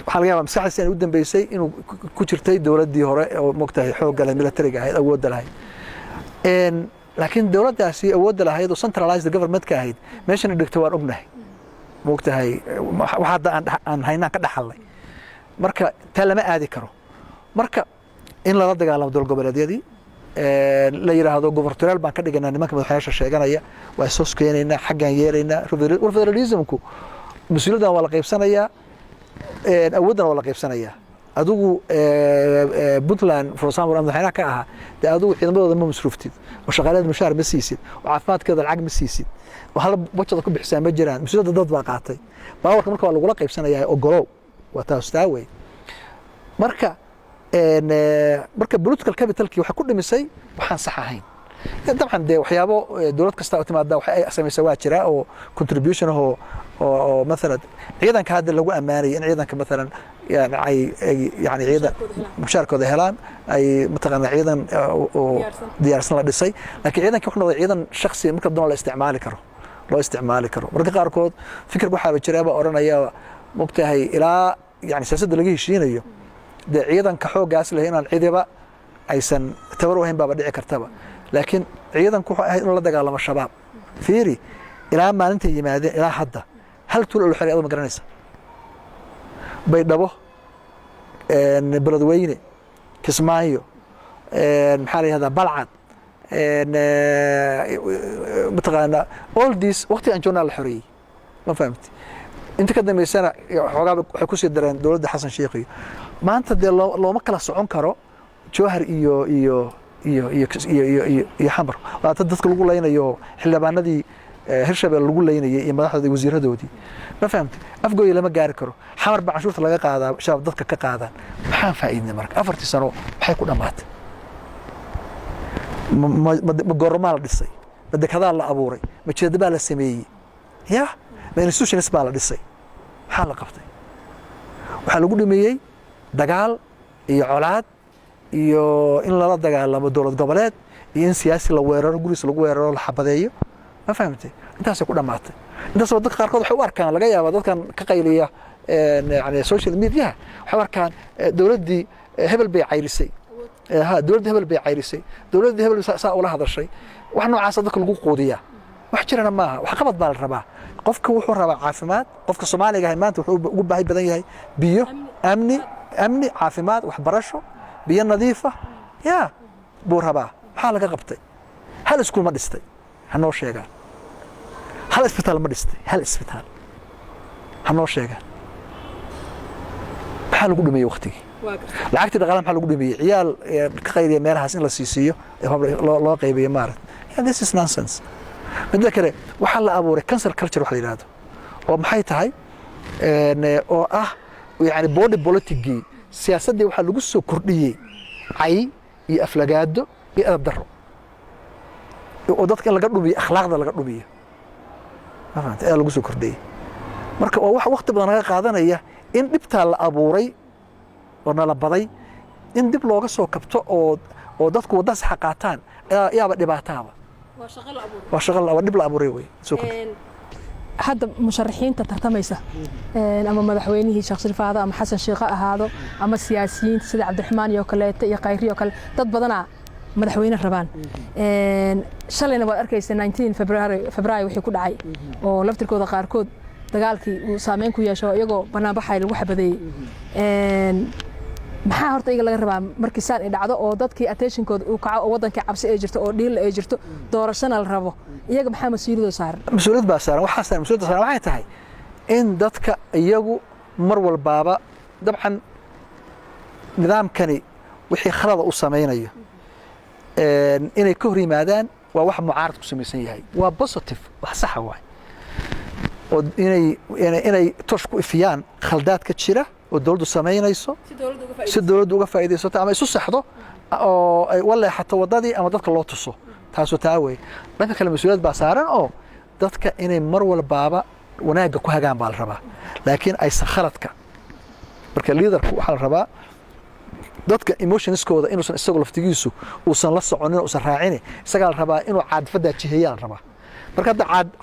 waxaa laga yaabaa maskaxdiisa inay u dambeysay inuu ku jirtay dowladdii hore oo moogtahay xoogga leh militariga ahayd awoodda lahayd laakiin dowladdaasi awoodda lahayd oo centralized governmentka ahayd meeshana dhigtay waan ognahay moogtahay wax hadda aan haynaan ka dhaxalnay marka taa lama aadi karo marka in lala dagaalamo dowlad goboleedyadii la yidhaahdo gobortoraal baan ka dhiganaa nimanka madaxweynayaasha sheeganaya waa isoos keenaynaa xaggaan yeelaynaa war federalismku mas-uuliyaddan waa la qaybsanayaa awooddana waa la qaybsanayaa adigu puntland for example madaxweynaha ka ahaa dee adigu ciidamadooda ma masruuftid oo shaqaaladeeda mushaar ma siisid oo caafimaadkeeda lacag ma siisid oo hal bajada ku bixisaa ma jiraan mas-uuliyadda dad baa qaatay baawarka marka waa lagula qaybsanayaa ogolow waa taas taa wey marka political capitalkii waxay ku dhimisay waxaan sax ahayn dabcan dee waxyaabo dowlad kasta oo timaada wax ay samaysa waa jira oo contribution oo maalan ciidanka hadda lagu ammaanaya in ciidanka maalan yani ciidan mushaarkooda helaan ay mataqaana ciidan oo diyaarsan la dhisay laakiin ciidanka wuxuu noqday ciidan shakhsi marka doon la isticmaali karo marka qaarkood fikir waxaaba jiraaba oranaya mogtahay ilaa yani siyaasadda laga heshiinayo dee ciidanka xooggaas leh inaan cidiba aysan tabar u ahayn baaba dhici kartaba laakiin ciidanku wuxuu ahayd inuu la dagaalamo shabaab fiiri ilaa maalinta yimaadeen ilaa hadda hal tuul oo la xiray adoo ma garanaysa baydhabo beledweyne kismaayo maxaa la yihahdaa balcad mataqaana all this waqti aan joognaa la xoreeyey ma fahamti inta ka dambeysana xoogaa waxay ku sii dareen dowladda xasan sheekh iyo maanta dee looma kala socon karo jowhar iyo xamar waata dadka lagu leynayo xildhibaanadii hirshabelle lagu leynayay iyo madaxdoodii wasiiradoodii ma fahamti afgooyi lama gaari karo xamar baa canshuurta laga qaadaa shabaab dadka ka qaadaan maxaan faa'iidnay marka 4 sano maxay ku dhammaatay ma goormaa la dhisay ma dekedaa la abuuray ma jeeda baa la sameeyey ya ma institutions baa la dhisay maxaa la qabtay waxaa lagu dhimeeyey dagaal iyo colaad iyo in lala dagaalamo dowlad goboleed iyo in siyaasi la weeraro guriis lagu weeraro la xabadeeyo ma fahamtay intaasay ku dhammaatay intaasoo dadka qaarkood waxay u arkaan laga yaabaa dadkan ka qayliya yani social media waxay u arkaan dowladdii hebel bay cayrisay dowladdii hebel bay cayrisay dowladdii hebel saa ula hadashay wax noocaasa dadka lagu quudiyaa wax jirana maaha wax qabad baa la rabaa qofka wuxuu rabaa caafimaad qofka Soomaaliga ah maanta wuxuu ugu baahi badan yahay biyo amni caafimaad waxbarasho biyo nadiif ah ya buu rabaa maxaa laga qabtay hal iskuul ma dhistay hanoo sheegaan hal isbitaal ma dhistay hal isbitaal hanoo sheegaan maxaa lagu dhameeyey waqtigii lacagtii dhaqaalaha maxaa lagu dhameeyey ciyaal ka qayliya meelahaas in la siisiyo loo qaybiyo maarad this is nonsense midda kale waxaa la abuuray cancel culture wax la yidhaahdo oo maxay tahay oo ah yani body politicgii siyaasaddii waxaa lagu soo kordhiyey cay iyo aflagaado iyo edab darro oo dadka in laga dhumiyo akhlaaqda laga dhumiyo ayaa lagu soo kordhiyey marka waa wax waqti badan laga qaadanaya in dhibtaa la abuuray oo nala baday in dib looga soo kabto oo dadku wadda saxa qaataan yaaba dhibaataaba waa shaqo dhib la abuuray wey hadda musharaxiinta tartamaysa ama madaxweynihii Sheekh Shariif ahaado ama Xasan Sheekh ahaado ama siyaasiyiinta sida Cabdiraxmaan iyo kaleeta iyo Khayri iyo kale dad badana madaxweyne rabaan shalayna waad arkaysaa 19 February wixii ku dhacay oo laftirkooda qaarkood dagaalkii uu saameyn ku yeesho iyagoo banaanbaxay lagu xabadeeyay maxaa horta iyaga laga rabaa markii saan ay dhacdo oo dadkii attentionkooda uu kaco oo wadankii cabsi ay jirto oo dhiil ay jirto doorashana la rabo iyaga maxaa mas'uuliyadda saaran mas'uuliyad baa saaran mas'uuliyadda saaran waxay tahay in dadka iyagu mar walbaaba dabcan nidaamkani wixii khalada u samaynayo inay ka hor yimaadaan waa wax mucaarad ku samaysan yahay waa positive wax saxa waay oo inay tosh ku ifiyaan khaldaadka jira oo dawladdu samaynayso si dawladdu uga faa'iidaysato ama isu saxdo oo ay waleexato wadadii ama dadka loo tuso taasoo taa weeye dhanka kale mas'uuliyad baa saaran oo dadka inay mar walbaaba wanaagga ku hagaan baa la rabaa laakiin aysan khaladka marka liidarku waxaa la rabaa dadka emotionskooda inuusan isagu laftigiisu uusan la soconin uusan raacin isaga la rabaa inuu caadifada jiheeyaan rabaa marka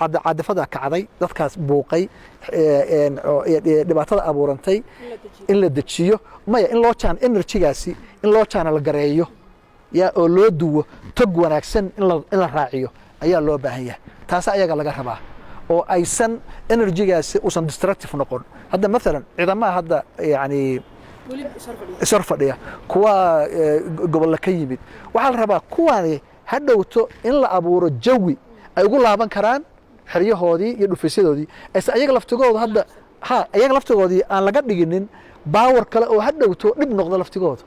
hadda caadifada kacday dadkaas buuqay dhibaatada abuurantay in la dejiyo maya in loo jaan energy-gaasi in loo channel gareeyo yaa oo loo duwo tog wanaagsan in la raaciyo ayaa loo baahan yahay taas ayaga laga rabaa oo aysan energy-gaasi uusan destructive noqon hadda maalan ciidamada hadda yani isar fadhiya kuwa gobolla ka yimid waxaa la rabaa kuwaani ha dhowto in la abuuro jawi ay ugu laaban karaan xeryahoodii iyo dhufisyadoodii ayse ayaga laftigooda hadda ayaga laftigoodii aan laga dhiginin baawar kale oo ha dhowto dhib noqdo laftigooda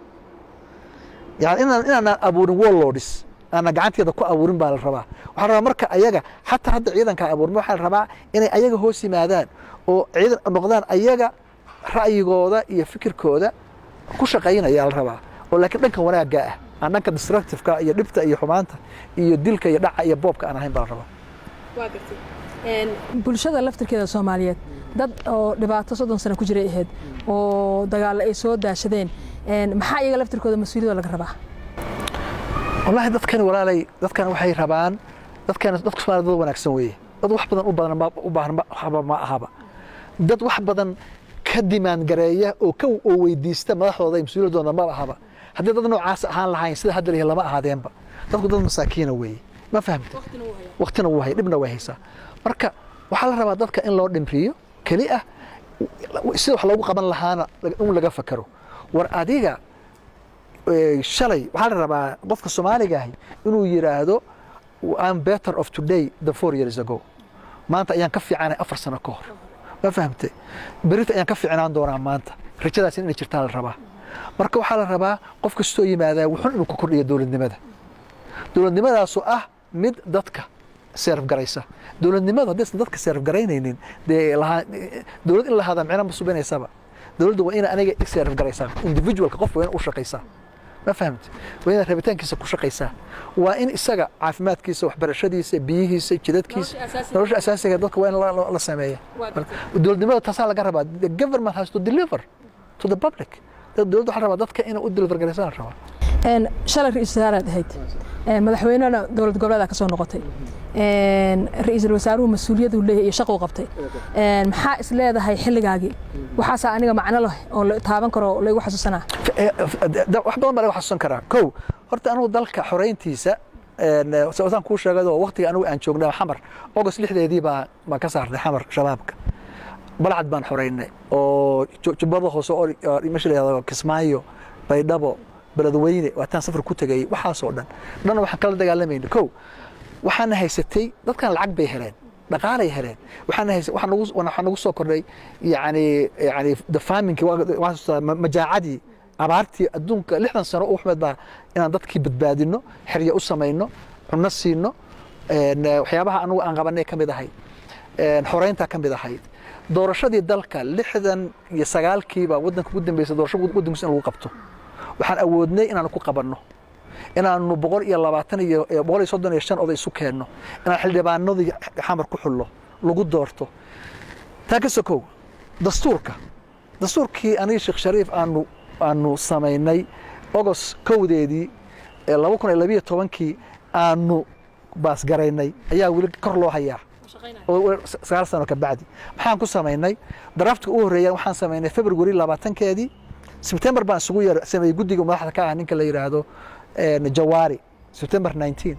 yani inaan abuurin warlords aan gacanteeda ku abuurin baa la rabaa waxaa la rabaa marka ayaga xataa hadda ciidanka abuurin waxaa la rabaa inay ayaga hoos yimaadaan oo ciidan noqdaan ayaga ra'yigooda iyo fikirkooda ku shaqaynaya la rabaa oo laakiin dhanka wanaagga ah aan dhanka destructive-ka iyo dhibta iyo xumaanta iyo dilka iyo dhaca iyo boobka aan ahayn baa la rabaa waa gartay bulshada laftirkeeda Soomaaliyeed dad oo dhibaato 30 sano ku jiray ahayd oo dagaal ay soo daashadeen maxaa iyaga laftirkooda mas'uuliyadda laga rabaa wallahi dadkan waxay rabaan dadka Soomaaliyeed dad wanaagsan weeye dad wax badan u baahan ma ahaba dad wax badan ka dimaan gareeya oo weydiista madaxdooda mas'uuliyadooda ma ahaba haddii dad noocaas ahaan lahayn sida hadda lama ahaadeenba dadku dad masaakiina weeye ma fahamtay waqtina wuu hay dhibna way haysaa marka waxaa la rabaa dadka in loo dhimriyo kali ah sida wax loogu qaban lahaana in laga fakaro war adiga shalay waxaa la rabaa qofka Soomaaliga ah inuu yiraahdo I'm better of today than 4 years ago maanta ayaan ka fiicanay 4 sano ka hor ma fahamtay berita ayaan ka fiicnaan doonaa maanta rajadaas inay jirtaa la rabaa marka waxaa la rabaa qof kastoo yimaada wuxuu inuu ku kordhiyo dawladnimadaasoo ah mid dadka serve garaysa dawladnimada haddaysan dadka serve garaynaynin dawlad in la hada micna ma subinaysaba dawladdu waa in aniga serve garaysaa individualka qof waa in u shaqaysaa ma fahamtay waa in rabitaankiisa ku shaqaysaa waa in isaga caafimaadkiisa waxbarashadiisa biyihiisa jidadkiisa nolosha asaasiga dadka waa in la sameeyaa dawladnimada taasaa laga rabaa the government has to deliver to the public dawladdu waxaa rabaa dadka inay u deliver garaysaa la rabaa shalay ra'iisul wasaaraha ahayd madaxweynena dawlad goboleedka ka soo noqotay ra'iisul wasaaruhu mas'uuliyadu leeyahay iyo shaqo qabtay maxaa is leedahay xilligaagi waxaas aniga macna leh oo la taaban karo la igu xasuusanaa wax badan baa lagu xasuusan karaa kow horta anigu dalka xoreyntiisa sababtaan kuu sheegay oo waqtiga anigu aan joognay xamar August 6deedii baan ka saarnay xamar shabaabka balcad baan xoreynay oo jubbada hoose oo meesha la yiraahdo Kismaayo Baydhabo beledweyne waataan safar ku tagay waxaas oo dhan waxaan kala dagaalamayna kow waxaan haysatay dadkan lacag bay heleen dhaqaalay heleen waxaan nagu soo kordhay yani the farming majaacadii abaartii adduunka 60 sano oo Axmed baa inaan dadkii badbaadino xiriyo u sameeyno cunno siino waxyaabaha anagu aan qabanay kamid ahay xoreynta kamid ahay doorashadii dalka 69kiiba wadanka ugu dambeysay doorashada wadankiisa lagu qabto waxaan awoodnay inaan ku qabanno inaanu 120 iyo 135 oday isu keenno inaan xildhibaanadii xamar ku xullo lagu doorto taa ka sokow dastuurkii aniga Sheekh Shariif aanu sameynay August 1deedii 2012kii aanu baas garaynay ayaa weli kor loo hayaa oo 9 sano ka bacdi maxaan ku sameynay draftka u horeeyay waxaan sameynay February 20keedii September baan isugu sameeyay guddiga madaxda ka ah ninka la yiraahdo Jawaari September 19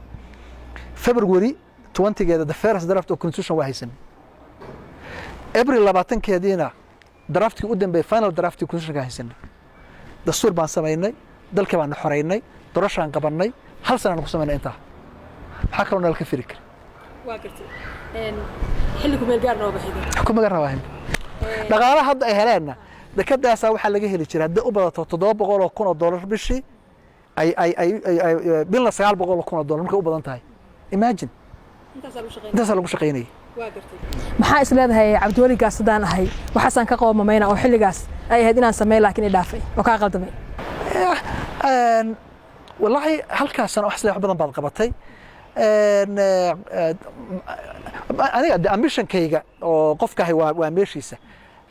February 20keeda the first draft of constitution waa haysan April 20keediina draftkii u dambeeyay final draft of constitution ka haysan dastuur baan samaynay dalkii baan xoreynay doorashaan qabanay hal sana ku samaynay intaa maxaa kaloo nala ka firi kara waa gartay xilli ku meel gaar noo baxay xukuumadda rabaahin dhaqaalaha hadda ay heleenna dekadaasa waxaa laga heli jiray haddii u badato 700 kun oo dollar bishii ay bilna 900 kun oo dollar markay u badan tahay imagine intaas lagu shaqeynay waa gartay maxaa is leedahay Cabdiwali Gaas hadaan ahay waxaan ka qowmamayna oo xilligaas ay ahayd inaan sameeyo laakiin dhaafay oo ka qaldamay wallahi halkaas wax sida badan baad qabatay aniga ambitionkayga oo qofka waa meeshiisa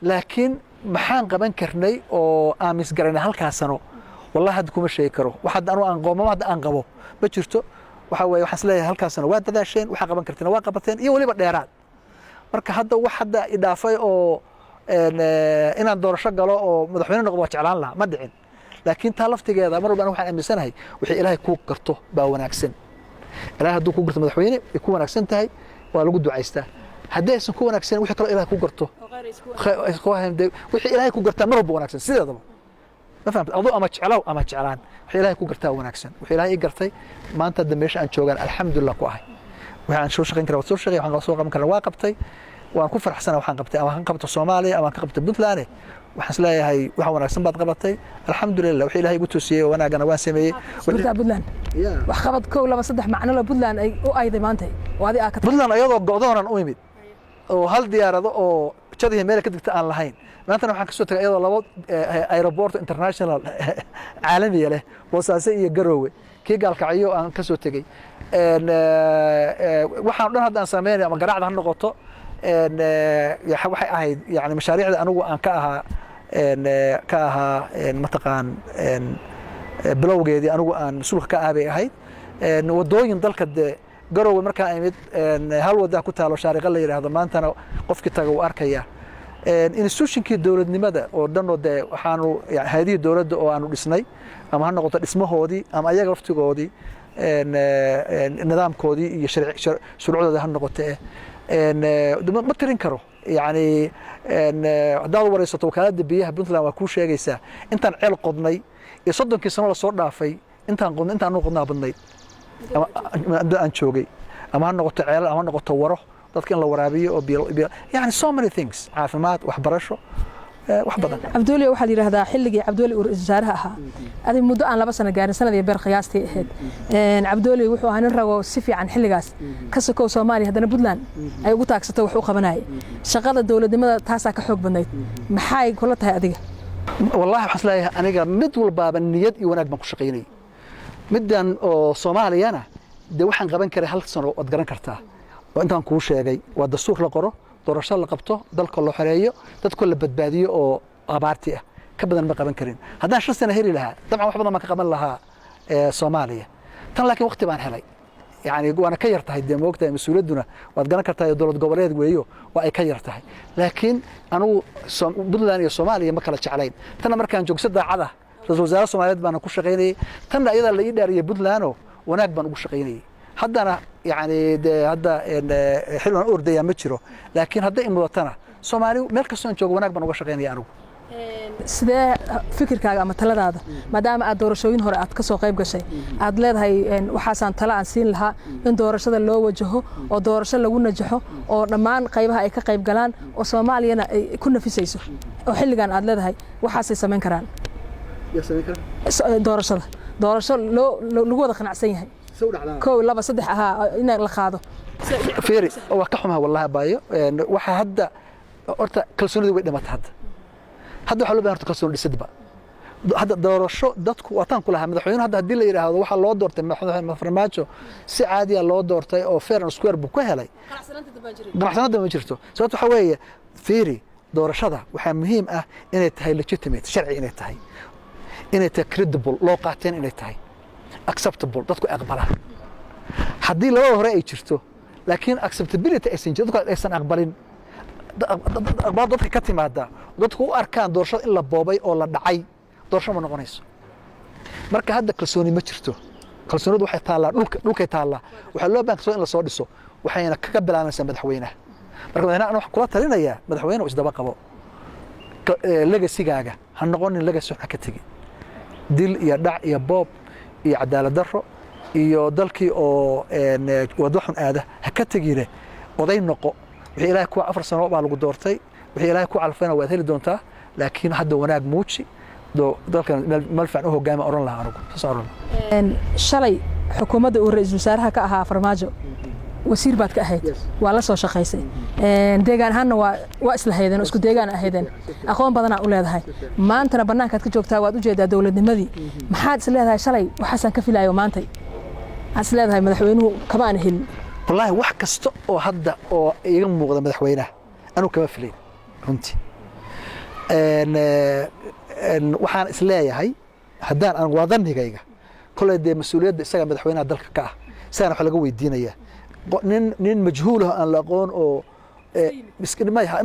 laakiin maxaan qaban karnay oo aamis garanay halkaasano wallahi had kuma sheegi karo waxa aan qoomama hadda aan qabo ma jirto waxa weeye waxaan isleeyahay halkaasana waa dadaasheen waxa qaban karteen waa qabateen iyo waliba dheeraad marka hadda wax hadda idaafay oo inaan doorasho galo oo madaxweyne noqdo waa jeclaan lahaa ma dhicin laakiin taa laftigeeda mar walba waxaan aaminsanahay wixii ilaahay ku garto baa wanaagsan ilaahay hadduu ku garto madaxweyne ay ku wanaagsan tahay waa lagu ducaystaa haddii aysan ku wanaagsan wixii kale ilaahay ku garto wixii ilaahay ku gartaa mar walba wanaagsan sideedaba ما فهمت أضو أما تشعلوا أما تشعلان وحي الله يكون قرتها وناكسن وحي الله يقرتي ما أنت دميش أن شوغان الحمد لله كواهي وحن شو شغين كرا وتصور شغي وحن قصوغا مكرا واقبتي وحن كفر حسنا وحن قبتي أما حن قبت الصومالي أما قبت بنتلاني وحن سلاي هاي وحن وناكسن بعد قبتي الحمد لله وحي الله يقول توسيه وانا قنا واسمي سبرتا بدلان وحقبت كولا بصدح معنا له بدلان أي أيضا ما أنتي وهذه أكتر بدلان أيضا قعدونا أميد وهل ديار أو كذي ميلك كدك تان لهين maanta waxaan ka soo tagay iyadoo labo aeroport international caalami ah Boosaaso iyo Garowe kii gaalkacyo aan ka soo tagay waxaan dhan hadda aan sameeyay ama garaacda han noqoto waxay ahayd yani mashaariicda anigu aan ka ahaa mataqaan bilowgeedii anigu aan sulka ka aabay ahayd wadooyin dalka Garowe markaa imid hal wada ku taalo shaariqa la yiraahdo maantana qofkii taga uu arkaya institutionkii dawladnimada oo dhan oo waxaanu hay'adihii dawladda oo aanu dhisnay ama ha noqoto dhismahoodii ama ayaga laftigoodii nidaamkoodii iyo shuruucdooda ha noqotee ma tirin karo yani haddaad waraysato wakaaladda biyaha Puntland waa kuu sheegaysaa intaan ceel qodnay iyo 30 sano la soo dhaafay intaan qodnaa badnayd aan joogay ama ha noqoto ceel ama ha noqoto waro dadka in la waraabiyo oo yani so many things caafimaad waxbarasho wax badan Cabdiwali waxa yiraahdaa xilligii Cabdiwali uu wasaaraha ahaa adi muddo aan 2 sano gaarin sanadii beer qiyaastii ahayd Cabdiwali wuxuu ahaa nin rago si fiican xilligaas ka sokow Soomaaliya hadana Puntland ay ugu taagsatay wax uu qabanayay shaqada dawladnimada taas ka xoog badnayd maxay kula tahay adiga wallahi waxaan leeyahay aniga mid walba niyad iyo wanaag baan ku shaqeynay midan oo Soomaaliyana waxaan qaban karay hal sano oo garan kartaa وأنت كل شيء والدستور لقرأ دراسة لقبته ذلك الله حريه تدخل بدبادية أو أبارتيه كبدنا ما قبل كرين هذا شو سنة هري لها طبعا واحد ما قبل لها صومالية تن لكن وقت بان هلاي يعني أنا كيرت هاي الدم وقتها مسؤوليتنا وأتقنا كرتها دولة قبليات قوية وأي كيرت هاي لكن أنا بدلاني الصومالية ما كانت شعلين تن مركان جوك سد عذا وزارة الصوماليات بان كل شقيني تن أيضا اللي يدار يبدلانه وناك بان كل شقيني haddana yani hadda xilwan ordaya ma jiro laakiin hadda in mudatana Soomaali meel kasta oo joogo wanaag baan uga shaqeynaya anigu sidee fikirkaaga ama taladaada maadaama aad doorashooyin hore aad ka soo qayb gashay aad leedahay waxaasan tala aan siin lahaa in doorashada loo wajaho oo doorasho lagu najaxo oo dhammaan qaybaha ay ka qayb galaan oo Soomaaliyana ay ku nafisayso oo xilligan aad leedahay waxaasay sameyn karaan doorasho lagu wada qanacsan yahay كو لبا صدح أها إن الخاضو فيري وكحمها والله بايو وح هدا أرتا كلسون ذي وين ما تهد هدا حلو بينرت كلسون للسدبا هدا دور الشو دتك وطن كلها مدحوين هدا هدي اللي هذا وح الله دورت ما فرماتشو سي عادي الله دورت أو فيرن سكوير بكهلي قناعسنا ده ما جرتو سويت حويه فيري دور الشذا وح مهم إن تهي legitimate شرعي إن تهي إن credible لوقاتين إن تهي acceptable dadku aqbala hadii loo hore ay jirto laakiin acceptability aysan jirto dadku aysan aqbalin aqbal dadka ka timaada dadku u arkaan doorashada in la boobay oo la dhacay doorasho ma noqonayso marka hadda kalsooni ma jirto kalsoonidu waxay taalaa dhulka taalaa waxa loo baahan in la soo dhiso waxayna kaga bilaabanaysaa madaxweynaha marka madaxweynaha waxa kula talinayaa madaxweynuhu isdaba qabo legacy-gaaga ha noqonin legacy waxa ka tagay dil iyo dhac iyo boob iyo cadaalad darro iyo dalkii oo wado xun aada ha ka tegine oday noqo wixii ilaahay ku 4 sano baa lagu doortay wixii ilaahay ku calfayna waad heli doontaa laakiin hadda wanaag muuji dalkan malfaan u hogaama oran lahaa anigu saas oran shalay xukuumadda uu ra'iisul wasaaraha ka ahaa Farmaajo wasiir baad ka ahayd waa la soo shaqaysay deegaan ahaanna waa isla haydeen isku deegaan ahaydeen aqoon badan u leedahay maantana banaankaad ka joogtaa waad u jeedaa dawladnimadii maxaad is leedahay shalay waxaasan ka filayo maanta as leedahay madaxweynuhu kama aan helin wallahi wax kasta oo hadda oo iga muuqda madaxweynaha anu kama filayn runtii waxaan is leeyahay haddaan aan wadanigayga kolay dee mas'uuliyadda isaga madaxweynaha dalka ka ah isagana wax laga weydiinaya nin majhuul ah aan la aqoon oo miskiin ma yahay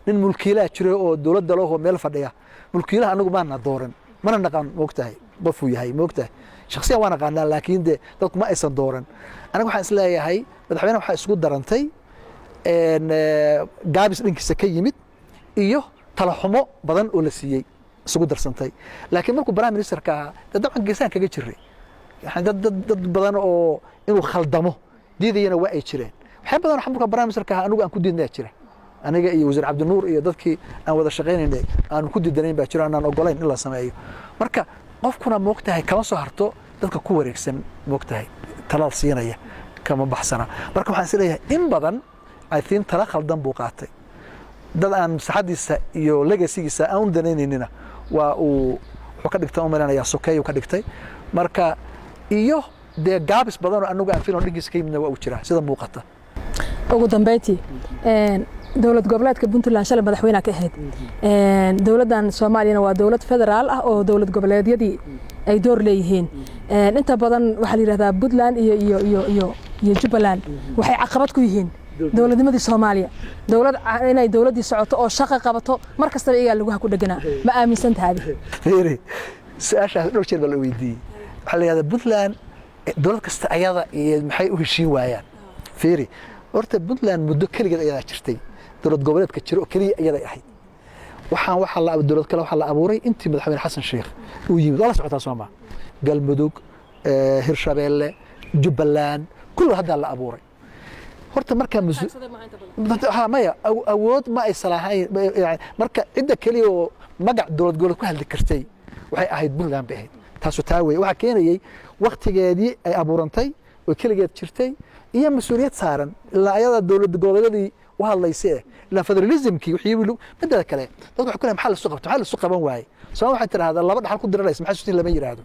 nin mulkiilaha jiro oo dawladda loo meel fadhiya mulkiilaha anagu maana dooran mana naqaan moogtahay qofuu yahay moogtahay shakhsiyan waan aqaanaa laakiin de dadku ma aysan dooran aniga waxaan is leeyahay madaxweynaha waxaa isku darantay gaabis dhankiisa ka yimid iyo talaxumo badan oo la siiyey isugu darsantay laakiin markuu prime ministerka ahaa dabcan geesaan kaga jiray dad badan oo inuu khaldamo diidayana waa ay jireen waxay badan marka prime ministerka ahaa anigu aan ku diidnaa jira aniga iyo wasiir cabdinuur iyo dadkii aan wada shaqaynaynay aan ku diidanayn baa jira aan ogolayn in la sameeyo marka qofkuna moogtahay kama soo harto dadka ku wareegsan moogtahay talal siinaya kama baxsana marka waxaan is leeyahay in badan I think tala khaldan buu qaatay dad aan saxadiisa iyo legacy-giisa aan danaynayna waa uu wuxuu ka dhigtay umaranaya sokeeyo ka dhigtay marka iyo de gaabis badan oo anagu aan filan dhinkiisa ka yimidna waa uu jira sida muuqata ugu dambeyntii dawlad goboleedka Puntland shalay madaxweynaha ka ahayd dawladdan Soomaaliya waa dawlad federaal ah oo dawlad goboleedyadii ay door leeyihiin inta badan waxa la yiraahdaa Puntland iyo Jubbaland waxay caqabad ku yihiin dawladnimadii Soomaaliya inay dawladii socoto oo shaqo qabato markasta iyaga lagu ku dhaganaa ma aaminsan tahay fiiri su'aashaas dhowr jeer baa la weydiiyey waxa la yiraahdaa Puntland dawlad kasta ayada maxay u heshiin waayaan fiiri horta Puntland muddo kaligeed ayada jirtay dawlad goboleedka jiro oo kaliya ayada ahayd waxa la dawlad kale waxa la abuuray intii madaxweyne Xasan Sheekh uu yimid wala socotaa Soomaa galmudug Hirshabeelle Jubbaland kullu hadda la abuuray horta marka maya awood ma ay salahayn marka cidda kaliya oo magac dawlad goboleed ku hadli kartay waxay ahayd Puntland bay ahayd taas oo taaway waxa keenayay waqtigeedii ay abuurantay oo kaligeed jirtay iyo mas'uuliyad saaran ilaa ayada dawlad goboleedii u hadlaysay ilaa federalismkii wixii midda kale dadku waxa kale maxaa la soo qaban waayay soo waxa tiraahdaa laba dhaxal ku diraysa maxaa suutin lama yiraahdo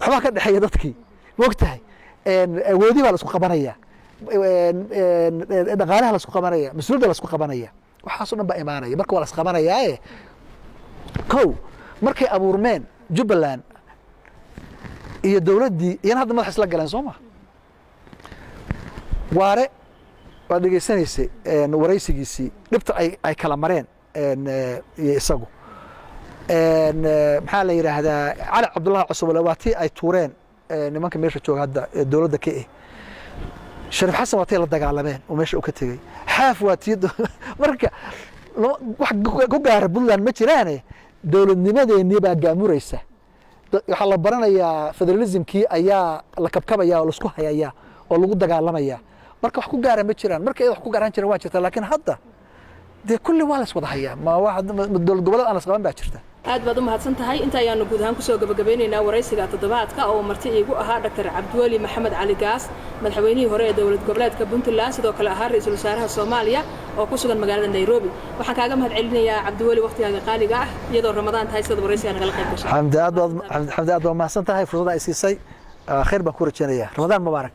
waxa ka dhaxeeya dadkii waqtahay awoodii baa la isku qabanaya dhaqaalaha la isku qabanaya mas'uuliyadda la isku qabanaya waxaas oo dhan baa imaanaya marka waa la isku qabanayaa kow markay abuurmeen Jubbaland iyo dawladdii iyana hadda madax isla galeen Soomaa waare waa dhageysanaysay waraysigiisii dhibta ay kala mareen iyo isagu maxaa la yiraahdaa Cali Cabdullaahi Cusub lawaatii ay tuureen nimanka meesha jooga hadda dawladda ka Sharif Xasan waa la dagaalameen oo meesha uu ka tagay xaaf waa tiid marka wax ku gaar Puntland ma jiraan dawladnimadeennii baa gaamuraysa waxa la baranayaa federalismkii ayaa la kabkabaya oo la isku hayaya oo lagu dagaalamaya marka wax ku gaar ma jiraan marka wax ku gaaran jiraan waa jirta laakiin hadda de kulli waa la iswada hayaa ma waxa dawlad goboleed aan la isqaban baa jirta aad baad u mahadsan tahay inta ayaanu guud ahaan ku soo gabagabeynaynaa waraysiga toddobaadka oo marti iigu ahaa Dr. Cabdiweli Maxamed Cali Gaas madaxweynihii hore ee dawlad goboleedka Puntland sidoo kale ahaa ra'iisul wasaaraha Soomaaliya oo ku sugan magaalada Nairobi waxaan kaaga mahad celinayaa Cabdiweli waqtigaaga qaaliga ah iyadoo Ramadaan tahay sida waraysiga naga qayb gashay xamdaad ma mahadsan tahay fursada ay siisay khayr baan ku rajaynayaa Ramadaan mubaarak